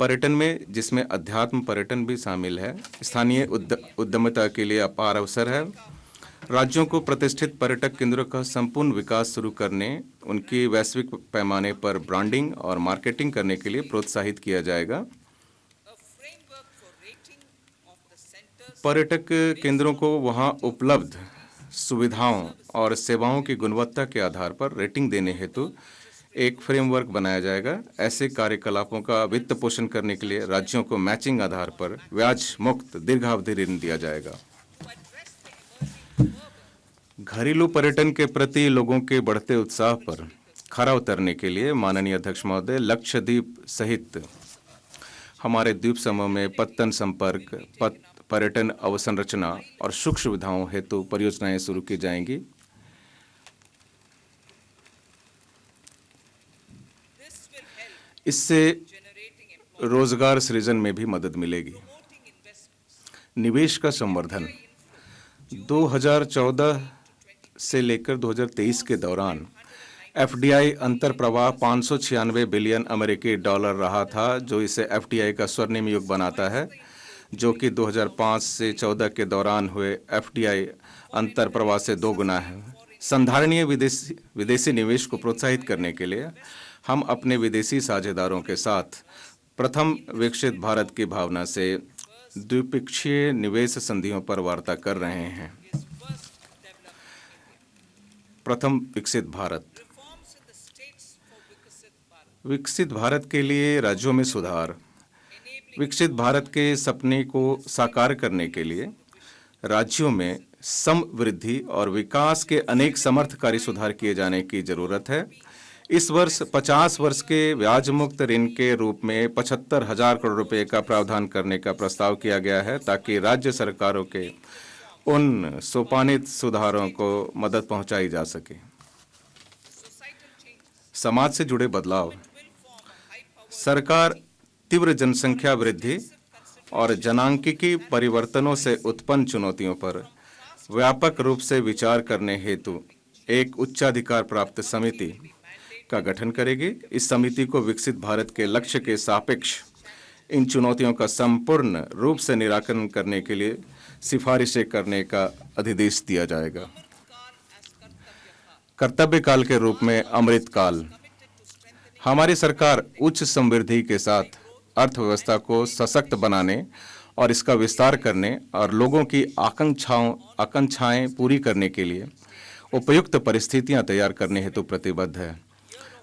पर्यटन में, जिसमें अध्यात्म पर्यटन भी शामिल है, स्थानीय उद्यमिता के लिए अपार अवसर है। राज्यों को प्रतिष्ठित पर्यटक केंद्रों का संपूर्ण विकास शुरू करने, उनकी वैश्विक पैमाने पर ब्रांडिंग और मार्केटिंग करने के लिए प्रोत्साहित किया जाएगा। पर्यटक केंद्रों को वहां उपलब्ध सुविधाओं और सेवाओं की गुणवत्ता के आधार पर रेटिंग देने हेतु एक फ्रेमवर्क बनाया जाएगा। ऐसे कार्यकलापों का वित्त पोषण करने के लिए राज्यों को मैचिंग आधार पर ब्याज मुक्त दीर्घावधि ऋण दिया जाएगा। घरेलू पर्यटन के प्रति लोगों के बढ़ते उत्साह पर खरा उतरने के लिए माननीय अध्यक्ष महोदय, लक्षद्वीप सहित हमारे द्वीप समूह में पत्तन संपर्क, पर्यटन अवसंरचना और सुख सुविधाओं हेतु परियोजनाएं शुरू की जाएंगी। इससे रोजगार सृजन में भी मदद मिलेगी। निवेश का संवर्धन 2014 से लेकर 2023 के दौरान एफडीआई अंतर प्रवाह 596 बिलियन अमेरिकी डॉलर रहा था, जो इसे एफडीआई का स्वर्णिम युग बनाता है, जो कि 2005 से 14 के दौरान हुए एफडीआई अंतर प्रवाह से 2 गुना है। संधारणीय विदेशी निवेश को प्रोत्साहित करने के लिए हम अपने विदेशी साझेदारों के साथ प्रथम विकसित भारत की भावना से द्विपक्षीय निवेश संधियों पर वार्ता कर रहे हैं। प्रथम विकसित भारत, विकसित भारत के लिए राज्यों में सुधार। विकसित भारत के सपने को साकार करने के लिए राज्यों में समवृद्धि और विकास के अनेक समर्थकारी सुधार किए जाने की जरूरत है। इस वर्ष 50 वर्ष के ब्याज मुक्त ऋण के रूप में 75,000 करोड़ रुपए का प्रावधान करने का प्रस्ताव किया गया है, ताकि राज्य सरकारों के उन सोपानित सुधारों को मदद पहुंचाई जा सके। समाज से जुड़े बदलाव, सरकार तीव्र जनसंख्या वृद्धि और जनांकिकी परिवर्तनों से उत्पन्न चुनौतियों पर व्यापक रूप से विचार करने हेतु एक उच्चाधिकार प्राप्त समिति का गठन करेगी। इस समिति को विकसित भारत के लक्ष्य के सापेक्ष इन चुनौतियों का संपूर्ण रूप से निराकरण करने के लिए सिफारिशें करने का अधिदेश दिया जाएगा। कर्तव्य काल के रूप में अमृत काल, हमारी सरकार उच्च समृद्धि के साथ अर्थव्यवस्था को सशक्त बनाने और इसका विस्तार करने और लोगों की आकांक्षाएं पूरी करने के लिए उपयुक्त परिस्थितियां तैयार करने हेतु प्रतिबद्ध है।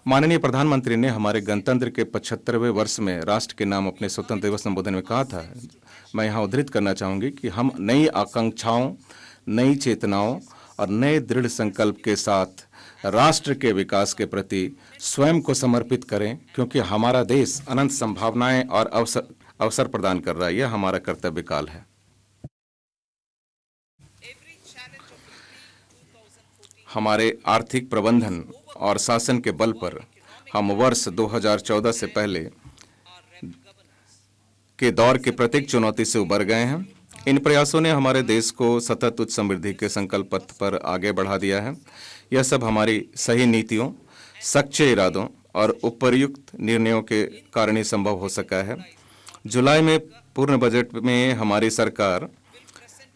माननीय प्रधानमंत्री ने हमारे गणतंत्र के 75वें वर्ष में राष्ट्र के नाम अपने स्वतंत्रता दिवस संबोधन में कहा था, मैं यहाँ उद्धृत करना चाहूँगी कि हम नई आकांक्षाओं, नई चेतनाओं और नए दृढ़ संकल्प के साथ राष्ट्र के विकास के प्रति स्वयं को समर्पित करें, क्योंकि हमारा देश अनंत संभावनाएं और अवसर प्रदान कर रहा है। यह हमारा कर्तव्य काल है। हमारे आर्थिक प्रबंधन और शासन के बल पर हम वर्ष 2014 से पहले के दौर की प्रत्येक चुनौती से उबर गए हैं। इन प्रयासों ने हमारे देश को सतत उच्च समृद्धि के संकल्प पथ पर आगे बढ़ा दिया है। यह सब हमारी सही नीतियों, सच्चे इरादों और उपयुक्त निर्णयों के कारण ही संभव हो सका है। जुलाई में पूर्ण बजट में हमारी सरकार,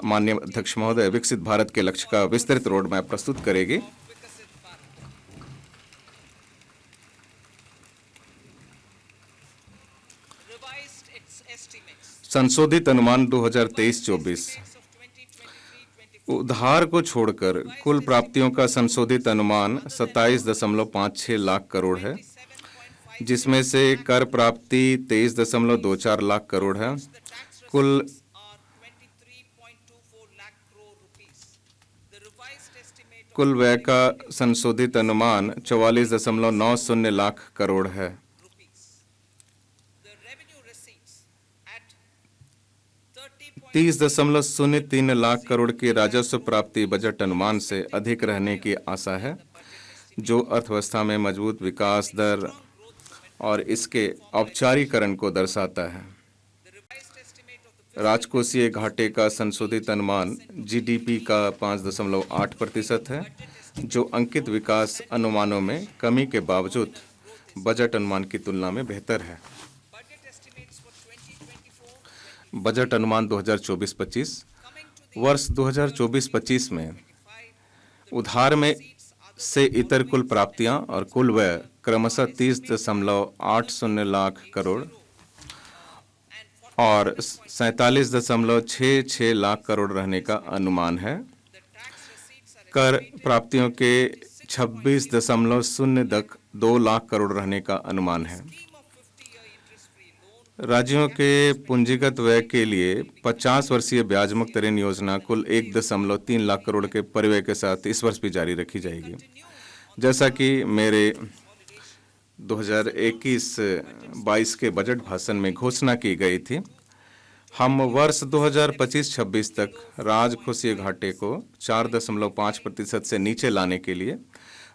माननीय अध्यक्ष महोदय, विकसित भारत के लक्ष्य का विस्तृत रोड मैप प्रस्तुत करेगी। संशोधित अनुमान 2023-24 उधार को छोड़कर कुल प्राप्तियों का संशोधित अनुमान 27.56 लाख करोड़ है, जिसमें से कर प्राप्ति 23.24 लाख करोड़ है। कुल व्यय का संशोधित अनुमान 44.90 लाख करोड़ है। 30.03 लाख करोड़ की राजस्व प्राप्ति बजट अनुमान से अधिक रहने की आशा है, जो अर्थव्यवस्था में मजबूत विकास दर और इसके औपचारीकरण को दर्शाता है। राजकोषीय घाटे का संशोधित अनुमान जीडीपी का 5.8% है, जो अंकित विकास अनुमानों में कमी के बावजूद बजट अनुमान की तुलना में बेहतर है। बजट अनुमान 2024-25 वर्ष 2024-25 में उधार में से इतर कुल प्राप्तियां और कुल व्यय क्रमशः 30.80 लाख करोड़ और 47.66 लाख करोड़ रहने का अनुमान है। कर प्राप्तियों के 26.02 लाख करोड़ रहने का अनुमान है। राज्यों के पूंजीगत व्यय के लिए 50 वर्षीय ब्याज मुक्त ऋण योजना कुल 1.3 लाख करोड़ के परिव्यय के साथ इस वर्ष भी जारी रखी जाएगी। जैसा कि मेरे 2021-22 के बजट भाषण में घोषणा की गई थी, हम वर्ष 2025-26 तक राजकोषीय घाटे को 4.5% से नीचे लाने के लिए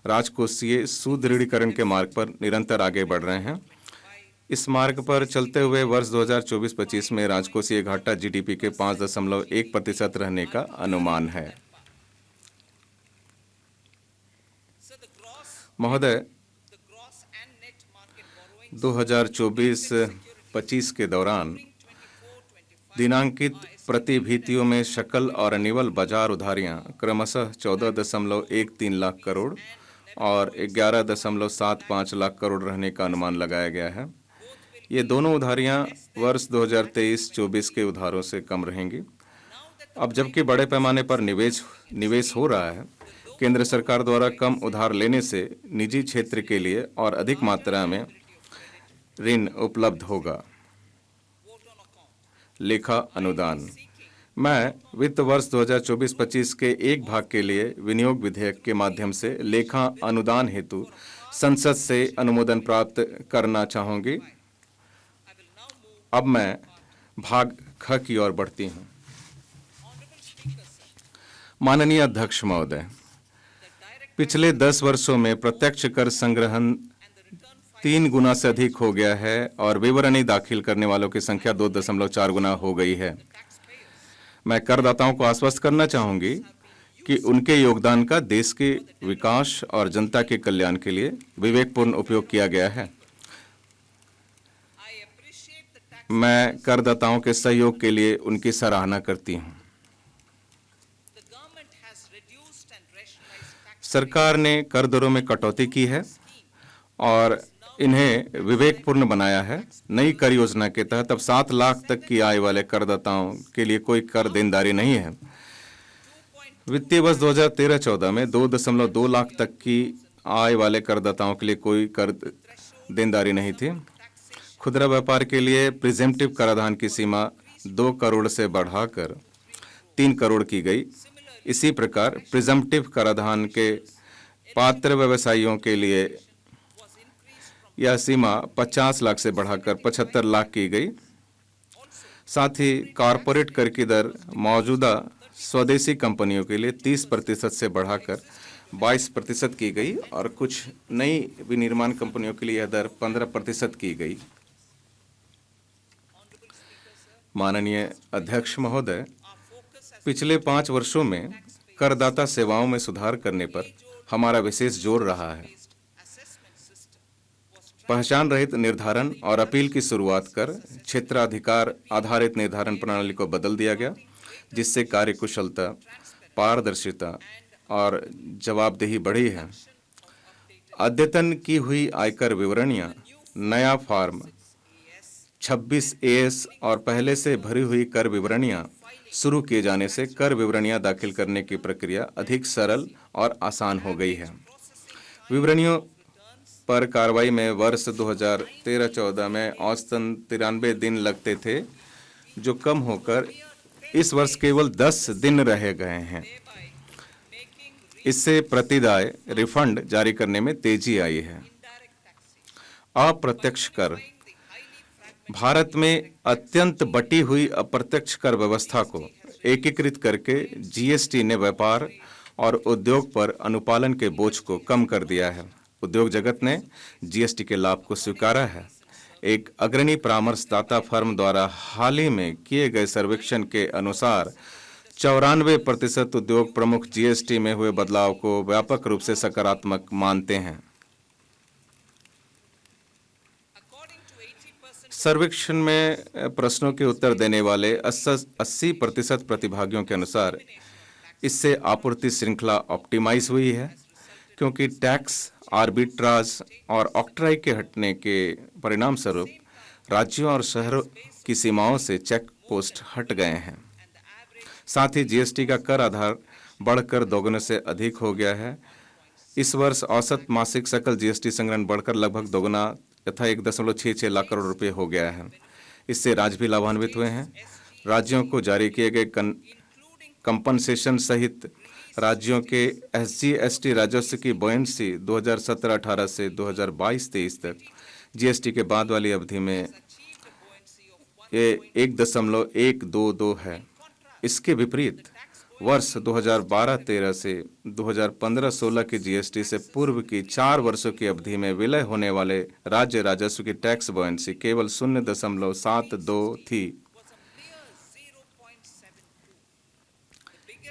राजकोषीय सुदृढ़ीकरण के मार्ग पर निरंतर आगे बढ़ रहे हैं। इस मार्ग पर चलते हुए वर्ष 2024-25 में राजकोषीय घाटा जीडीपी के 5.1% रहने का अनुमान है। महोदय, 2024-25 के दौरान दिनांकित प्रतिभूतियों में शकल और निवल बाजार उधारियां क्रमशः 14.13 लाख करोड़ और 11.75 लाख करोड़ रहने का अनुमान लगाया गया है। ये दोनों उधारियां वर्ष 2023-24 के उधारों से कम रहेंगी। अब जबकि बड़े पैमाने पर निवेश हो रहा है, केंद्र सरकार द्वारा कम उधार लेने से निजी क्षेत्र के लिए और अधिक मात्रा में ऋण उपलब्ध होगा। लेखा अनुदान, मैं वित्त वर्ष 2024-25 के एक भाग के लिए विनियोग विधेयक के माध्यम से लेखा अनुदान हेतु संसद से अनुमोदन प्राप्त करना चाहूंगी। अब मैं भाग ख की ओर बढ़ती हूं। माननीय अध्यक्ष महोदय, पिछले 10 वर्षों में प्रत्यक्ष कर संग्रहण 3 गुना से अधिक हो गया है और विवरणी दाखिल करने वालों की संख्या 2.4 गुना हो गई है। मैं करदाताओं को आश्वस्त करना चाहूंगी कि उनके योगदान का देश के विकास और जनता के कल्याण के लिए विवेकपूर्ण उपयोग किया गया है। मैं करदाताओं के सहयोग के लिए उनकी सराहना करती हूं। सरकार ने कर दरों में कटौती की है और इन्हें विवेकपूर्ण बनाया है। नई कर योजना के तहत अब 7 लाख तक की आय वाले करदाताओं के लिए कोई कर देनदारी नहीं है। वित्तीय वर्ष 2013-14 में 2.2 लाख तक की आय वाले करदाताओं के लिए कोई कर देनदारी नहीं थी। खुदरा व्यापार के लिए प्रिजेम्प्टिव कराधान की सीमा 2 करोड़ से बढ़ाकर 3 करोड़ की गई। इसी प्रकार प्रिजम्प्टिव कराधान के पात्र व्यवसायियों के लिए यह सीमा 50 लाख से बढ़ाकर 75 लाख की गई। साथ ही कॉरपोरेट कर की दर मौजूदा स्वदेशी कंपनियों के लिए 30% से बढ़ाकर 22% की गई और कुछ नई विनिर्माण कंपनियों के लिए यह दर 15% की गई। माननीय अध्यक्ष महोदय, पिछले 5 वर्षों में करदाता सेवाओं में सुधार करने पर हमारा विशेष जोर रहा है। पहचान रहित निर्धारण और अपील की शुरुआत कर क्षेत्राधिकार आधारित निर्धारण प्रणाली को बदल दिया गया, जिससे कार्यकुशलता, पारदर्शिता और जवाबदेही बढ़ी है। अद्यतन की हुई आयकर विवरणियां, नया फॉर्म 26 AS और पहले से भरी हुई कर विवरणियां शुरू किए जाने से कर विवरणियां दाखिल करने की प्रक्रिया अधिक सरल और आसान हो गई है। विवरणियों पर कार्रवाई में वर्ष 2013-14 में औसतन 93 दिन लगते थे, जो कम होकर इस वर्ष केवल 10 दिन रह गए हैं। इससे प्रतिदाय रिफंड जारी करने में तेजी आई है। अप्रत्यक्ष कर, भारत में अत्यंत बटी हुई अप्रत्यक्ष कर व्यवस्था को एकीकृत करके GST ने व्यापार और उद्योग पर अनुपालन के बोझ को कम कर दिया है। उद्योग जगत ने GST के लाभ को स्वीकारा है। एक अग्रणी परामर्शदाता फर्म द्वारा हाल ही में किए गए सर्वेक्षण के अनुसार 94% उद्योग प्रमुख GST में हुए बदलाव को व्यापक रूप से सकारात्मक मानते हैं। सर्वेक्षण में प्रश्नों के उत्तर देने वाले 80% प्रतिभागियों के अनुसार इससे आपूर्ति श्रृंखला ऑप्टिमाइज हुई है, क्योंकि टैक्स आर्बिट्राज और ऑक्ट्राई के हटने के परिणाम स्वरूप राज्यों और शहरों की सीमाओं से चेक पोस्ट हट गए हैं। साथ ही GST का कर आधार बढ़कर दोगुने से अधिक हो गया है। इस वर्ष औसत मासिक सकल GST संग्रहण बढ़कर लगभग दोगुना तथा 1.66 लाख करोड़ रुपए हो गया है। इससे राज्य भी लाभान्वित हुए हैं। राज्यों को जारी किए गए कंपनसेशन सहित राज्यों के SG/ST राजस्व की बॉयंसी 2017-18 से 2022-23 तक GST के बाद वाली अवधि में ये 1.122 है। इसके विपरीत वर्ष 2012-13 से 2015-16 की GST से पूर्व की 4 वर्षों की अवधि में विलय होने वाले राज्य राजस्व की टैक्स बॉयंसी केवल 0.72 थी।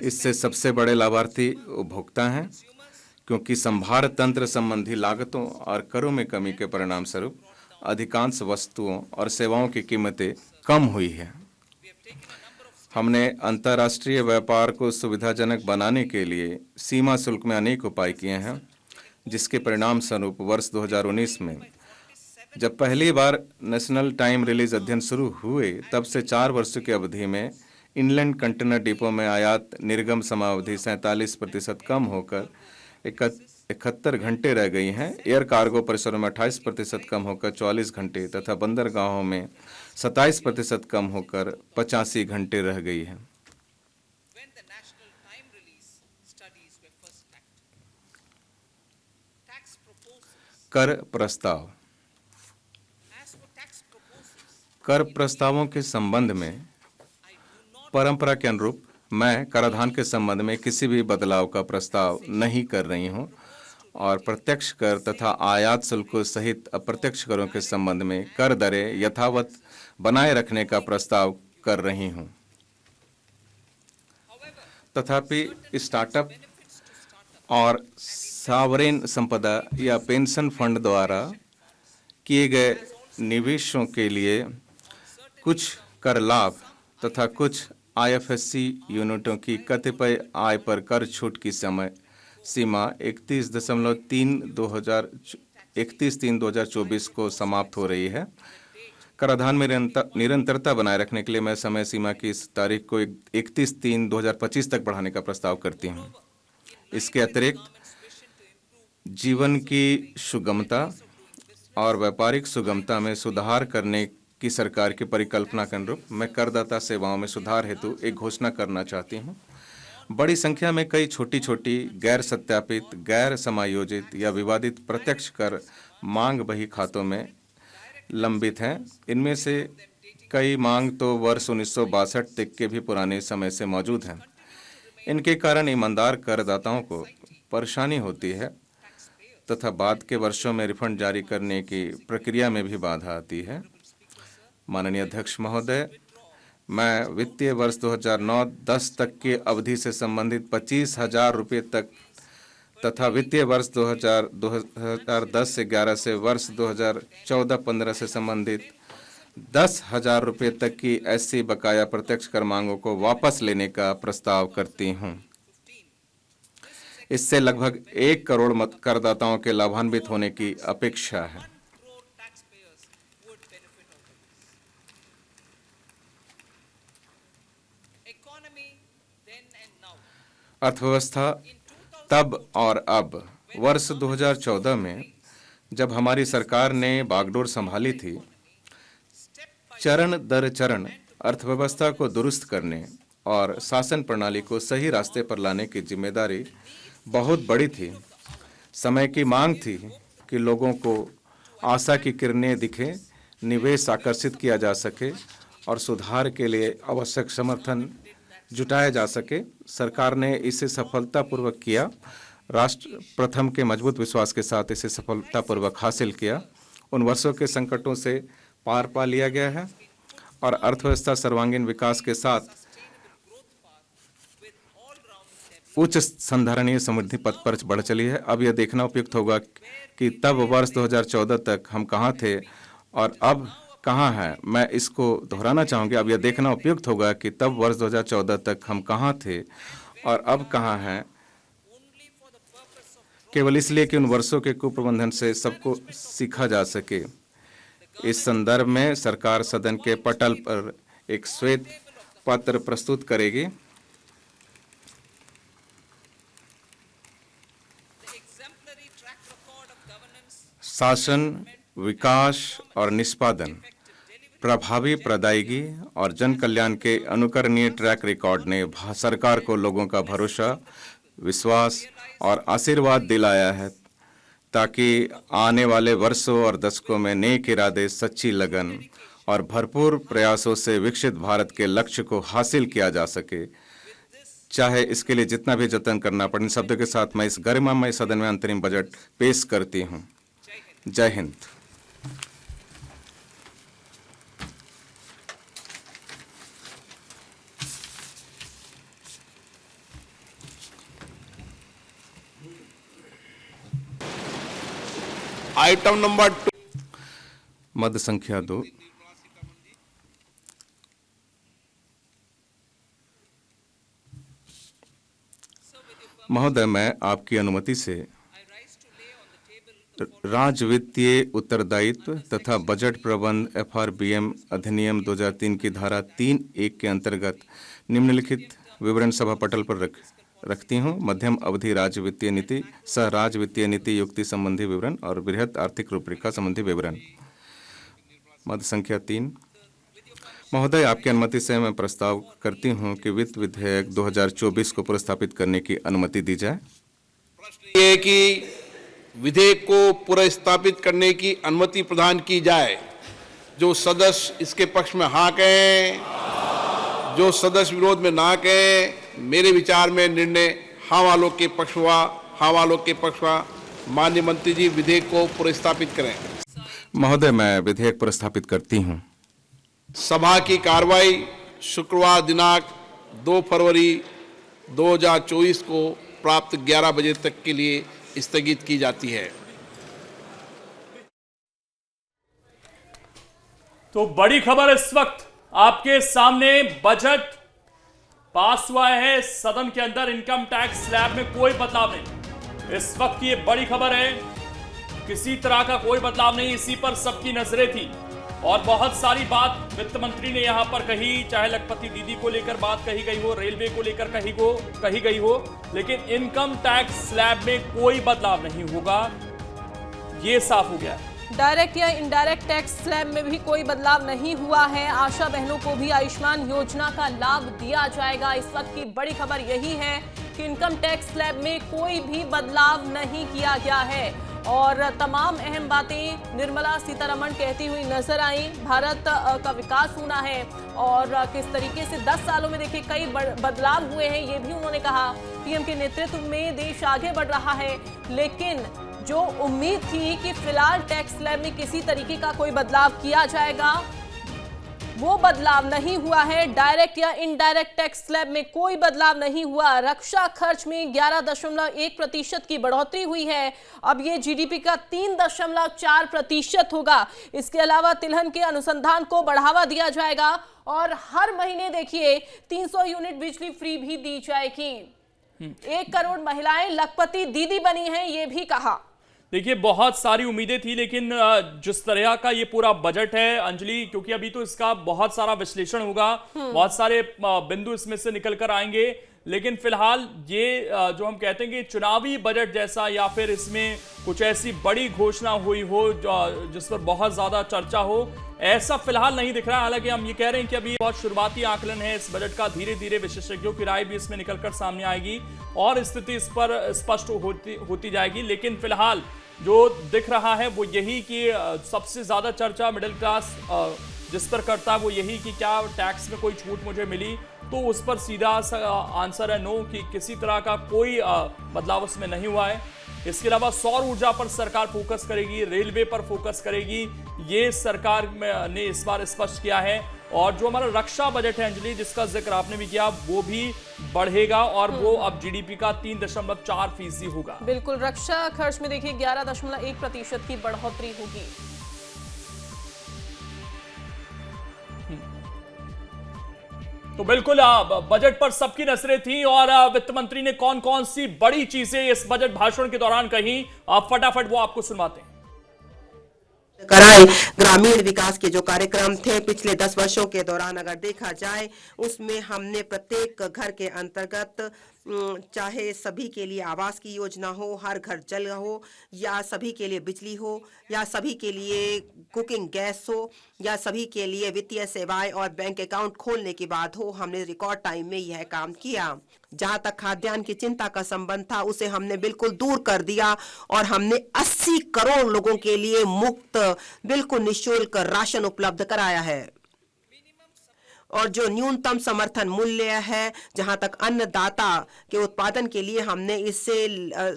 इससे सबसे बड़े लाभार्थी उपभोक्ता हैं, क्योंकि संभार तंत्र संबंधी लागतों और करों में कमी के परिणाम स्वरूप अधिकांश वस्तुओं और सेवाओं की कीमतें कम हुई है। हमने अंतर्राष्ट्रीय व्यापार को सुविधाजनक बनाने के लिए सीमा शुल्क में अनेक उपाय किए हैं, जिसके परिणाम स्वरूप वर्ष 2019 में जब पहली बार नेशनल टाइम रिलीज अध्ययन शुरू हुए, तब से 4 वर्षों की अवधि में इनलैंड कंटेनर डिपो में आयात निर्गम समावधि 47% कम होकर 71 घंटे रह गई हैं। एयर कार्गो परिसरों में 28% कम होकर 44 घंटे तथा बंदरगाहों में 27% कम होकर 85 घंटे रह गई है। कर प्रस्ताव। कर प्रस्तावों के संबंध में परंपरा के अनुरूप मैं कराधान के संबंध में किसी भी बदलाव का प्रस्ताव नहीं कर रही हूं और प्रत्यक्ष कर तथा आयात शुल्कों सहित अप्रत्यक्ष करों के संबंध में कर दरें यथावत बनाए रखने का प्रस्ताव कर रही हूं। तथापि स्टार्टअप और सावरेन संपदा या पेंशन फंड द्वारा किए गए निवेशों के लिए कुछ कर लाभ तथा कुछ IFSC यूनिटों की कतिपय आय पर कर छूट की समय सीमा 31/3/2024 31/3/2024 को समाप्त हो रही है। कराधान में निरंतरता बनाए रखने के लिए मैं समय सीमा की इस तारीख को 31/3/2025 तक बढ़ाने का प्रस्ताव करती हूँ। इसके अतिरिक्त जीवन की सुगमता और व्यापारिक सुगमता में सुधार करने की सरकार की परिकल्पना के अनुरूप मैं करदाता सेवाओं में सुधार हेतु एक घोषणा करना चाहती हूँ। बड़ी संख्या में कई छोटी छोटी गैर सत्यापित, गैर समायोजित या विवादित प्रत्यक्ष कर मांग बही खातों में लंबित हैं। इनमें से कई मांग तो वर्ष 1962 तक के भी पुराने समय से मौजूद हैं। इनके कारण ईमानदार करदाताओं को परेशानी होती है तथा बाद के वर्षों में रिफंड जारी करने की प्रक्रिया में भी बाधा आती है। माननीय अध्यक्ष महोदय, मैं वित्तीय वर्ष 2009-10 तक की अवधि से संबंधित 25,000 रुपये तक तथा वित्तीय वर्ष 2010 से 11 से वर्ष 2014-15 से संबंधित 10,000 रुपये तक की ऐसी बकाया प्रत्यक्ष कर मांगों को वापस लेने का प्रस्ताव करती हूँ। इससे लगभग 1 करोड़ करदाताओं के लाभान्वित होने की अपेक्षा है। अर्थव्यवस्था तब और अब वर्ष 2014 में जब हमारी सरकार ने बागडोर संभाली थी, चरण दर चरण अर्थव्यवस्था को दुरुस्त करने और शासन प्रणाली को सही रास्ते पर लाने की जिम्मेदारी बहुत बड़ी थी। समय की मांग थी कि लोगों को आशा की किरणें दिखें, निवेश आकर्षित किया जा सके और सुधार के लिए आवश्यक समर्थन जुटाया जा सके। सरकार ने इसे सफलतापूर्वक किया। राष्ट्र प्रथम के मजबूत विश्वास के साथ इसे सफलतापूर्वक हासिल किया। उन वर्षों के संकटों से पार पा लिया गया है और अर्थव्यवस्था सर्वांगीण विकास के साथ उच्च संधारणीय समृद्धि पथ पर बढ़ चली है। अब यह देखना उपयुक्त होगा कि तब वर्ष 2014 तक हम कहाँ थे और अब कहाँ हैं। मैं इसको दोहराना चाहूँगी, अब यह देखना उपयुक्त होगा कि तब वर्ष 2014 तक हम कहाँ थे और अब कहाँ हैं, केवल इसलिए कि उन वर्षों के कुप्रबंधन से सबको सीखा जा सके। इस संदर्भ में सरकार सदन के पटल पर एक श्वेत पत्र प्रस्तुत करेगी। शासन, विकास और निष्पादन, प्रभावी प्रदायगी और जन कल्याण के अनुकरणीय ट्रैक रिकॉर्ड ने सरकार को लोगों का भरोसा, विश्वास और आशीर्वाद दिलाया है ताकि आने वाले वर्षों और दशकों में नेक इरादे, सच्ची लगन और भरपूर प्रयासों से विकसित भारत के लक्ष्य को हासिल किया जा सके, चाहे इसके लिए जितना भी जतन करना पड़े। इन शब्दों के साथ मैं इस गरिमामय सदन में अंतरिम बजट पेश करती हूँ। जय हिंद। आइटम नंबर 2, मद संख्या 2। महोदय, मैं आपकी अनुमति से राज्य वित्तीय उत्तरदायित्व तथा बजट प्रबंध FRBM अधिनियम 2003 की धारा 3(1) के अंतर्गत निम्नलिखित विवरण सभा पटल पर रखती हूँ। मध्यम अवधि राज्य वित्तीय नीति, सह राज्य वित्तीय नीति युक्ति संबंधी विवरण और बृहत आर्थिक रूपरेखा संबंधी विवरण। मद संख्या 3। महोदय, आपकी अनुमति से मैं प्रस्ताव करती हूँ कि वित्त विधेयक 2024 को पुरस्तापित करने की अनुमति दी जाए। प्रश्न ये है कि विधेयक को पुरस्तापित करने की अनुमति प्रदान की जाए। जो सदस्य इसके पक्ष में हाँ कहें, जो सदस्य विरोध में ना कहें। मेरे विचार में निर्णय हाँ वालों के पक्ष हुआ। हाँ वालों के पक्ष हुआ। माननीय मंत्री जी विधेयक को पुरस्तापित करें। महोदय, मैं विधेयक पुरस्तापित करती हूँ। सभा की कार्रवाई शुक्रवार दिनांक 2 फरवरी 2024 को प्राप्त 11 बजे तक के लिए स्थगित की जाती है। तो बड़ी खबर इस वक्त आपके सामने, बजट पास हुआ है सदन के अंदर। इनकम टैक्स स्लैब में कोई बदलाव नहीं। इस वक्त की ये बड़ी खबर है। किसी तरह का कोई बदलाव नहीं, इसी पर सबकी नजरें थी। और बहुत सारी बात वित्त मंत्री ने यहां पर कही, चाहे लखपति दीदी को लेकर बात कही गई हो, रेलवे को लेकर कही गई हो, लेकिन इनकम टैक्स स्लैब में कोई बदलाव नहीं होगा, ये साफ हो गया। डायरेक्ट या इनडायरेक्ट टैक्स स्लैब में भी कोई बदलाव नहीं हुआ है। आशा बहनों को भी आयुष्मान योजना का लाभ दिया जाएगा। इस वक्त की बड़ी खबर यही है कि इनकम टैक्स स्लैब में कोई भी बदलाव नहीं किया गया है और तमाम अहम बातें निर्मला सीतारमण कहती हुई नजर आई। भारत का विकास होना है और किस तरीके से 10 सालों में देखिए कई बदलाव हुए हैं, ये भी उन्होंने कहा। पीएम के नेतृत्व में देश आगे बढ़ रहा है, लेकिन जो उम्मीद थी कि फिलहाल टैक्स स्लैब में किसी तरीके का कोई बदलाव किया जाएगा, वो बदलाव नहीं हुआ है। डायरेक्ट या इनडायरेक्ट टैक्स स्लैब में कोई बदलाव नहीं हुआ। रक्षा खर्च में 11.1% की बढ़ोतरी हुई है। अब ये जीडीपी का 3.4% होगा। इसके अलावा तिलहन के अनुसंधान को बढ़ावा दिया जाएगा और हर महीने देखिए 300 यूनिट बिजली फ्री भी दी जाएगी। 1 करोड़ महिलाएं लखपति दीदी बनी हैं, ये भी कहा। देखिए बहुत सारी उम्मीदें थी, लेकिन जिस तरह का ये पूरा बजट है अंजलि, क्योंकि अभी तो इसका बहुत सारा विश्लेषण होगा, बहुत सारे बिंदु इसमें से निकल कर आएंगे, लेकिन फिलहाल ये जो हम कहते हैं कि चुनावी बजट जैसा या फिर इसमें कुछ ऐसी बड़ी घोषणा हुई हो जिस पर बहुत ज्यादा चर्चा हो, ऐसा फिलहाल नहीं दिख रहा। हालांकि हम ये कह रहे हैं कि अभी बहुत शुरुआती आकलन है इस बजट का, धीरे धीरे विशेषज्ञों की राय भी इसमें निकलकर सामने आएगी और स्थिति इस पर स्पष्ट होती जाएगी। लेकिन फिलहाल जो दिख रहा है वो यही कि सबसे ज्यादा चर्चा मिडिल क्लास जिस पर करता है वो यही कि क्या टैक्स में कोई छूट मुझे मिली, तो उस पर सीधा आंसर है नो, कि किसी तरह का कोई बदलाव उसमें नहीं हुआ है। इसके अलावा सौर ऊर्जा पर सरकार फोकस करेगी, रेलवे पर फोकस करेगी, ये सरकार ने इस बार स्पष्ट किया है। और जो हमारा रक्षा बजट है अंजलि, जिसका जिक्र आपने भी किया, वो भी बढ़ेगा और वो अब जीडीपी का 3.4% होगा। बिल्कुल, रक्षा खर्च में देखिए 11.1% की बढ़ोतरी होगी। तो बिल्कुल बजट पर सबकी नजरें थी और वित्त मंत्री ने कौन कौन सी बड़ी चीजें इस बजट भाषण के दौरान कही, फटाफट वो आपको सुनवाते हैं। कराए ग्रामीण विकास के जो कार्यक्रम थे पिछले 10 वर्षों के दौरान अगर देखा जाए, उसमें हमने प्रत्येक घर के अंतर्गत चाहे सभी के लिए आवास की योजना हो, हर घर जल हो, या सभी के लिए बिजली हो, या सभी के लिए कुकिंग गैस हो, या सभी के लिए वित्तीय सेवाएं और बैंक अकाउंट खोलने की बात हो, हमने रिकॉर्ड टाइम में यह काम किया। जहां तक खाद्यान्न की चिंता का संबंध था, उसे हमने बिल्कुल दूर कर दिया और हमने 80 करोड़ लोगों के लिए मुफ्त बिल्कुल निःशुल्क राशन उपलब्ध कराया है। और जो न्यूनतम समर्थन मूल्य है, जहां तक अन्नदाता के उत्पादन के लिए हमने इससे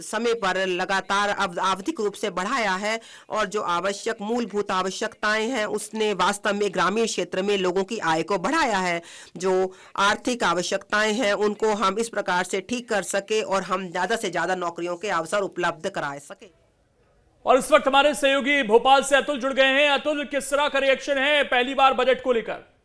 समय पर लगातार आवधिक रूप से बढ़ाया है और जो आवश्यक मूलभूत आवश्यकताएं हैं उसने वास्तव में ग्रामीण क्षेत्र में लोगों की आय को बढ़ाया है। जो आर्थिक आवश्यकताएं हैं उनको हम इस प्रकार से ठीक कर सके और हम ज्यादा से ज्यादा नौकरियों के अवसर उपलब्ध करा सके। और इस वक्त हमारे सहयोगी भोपाल से अतुल जुड़ गए हैं। अतुल, किस तरह का रिएक्शन है पहली बार बजट को लेकर?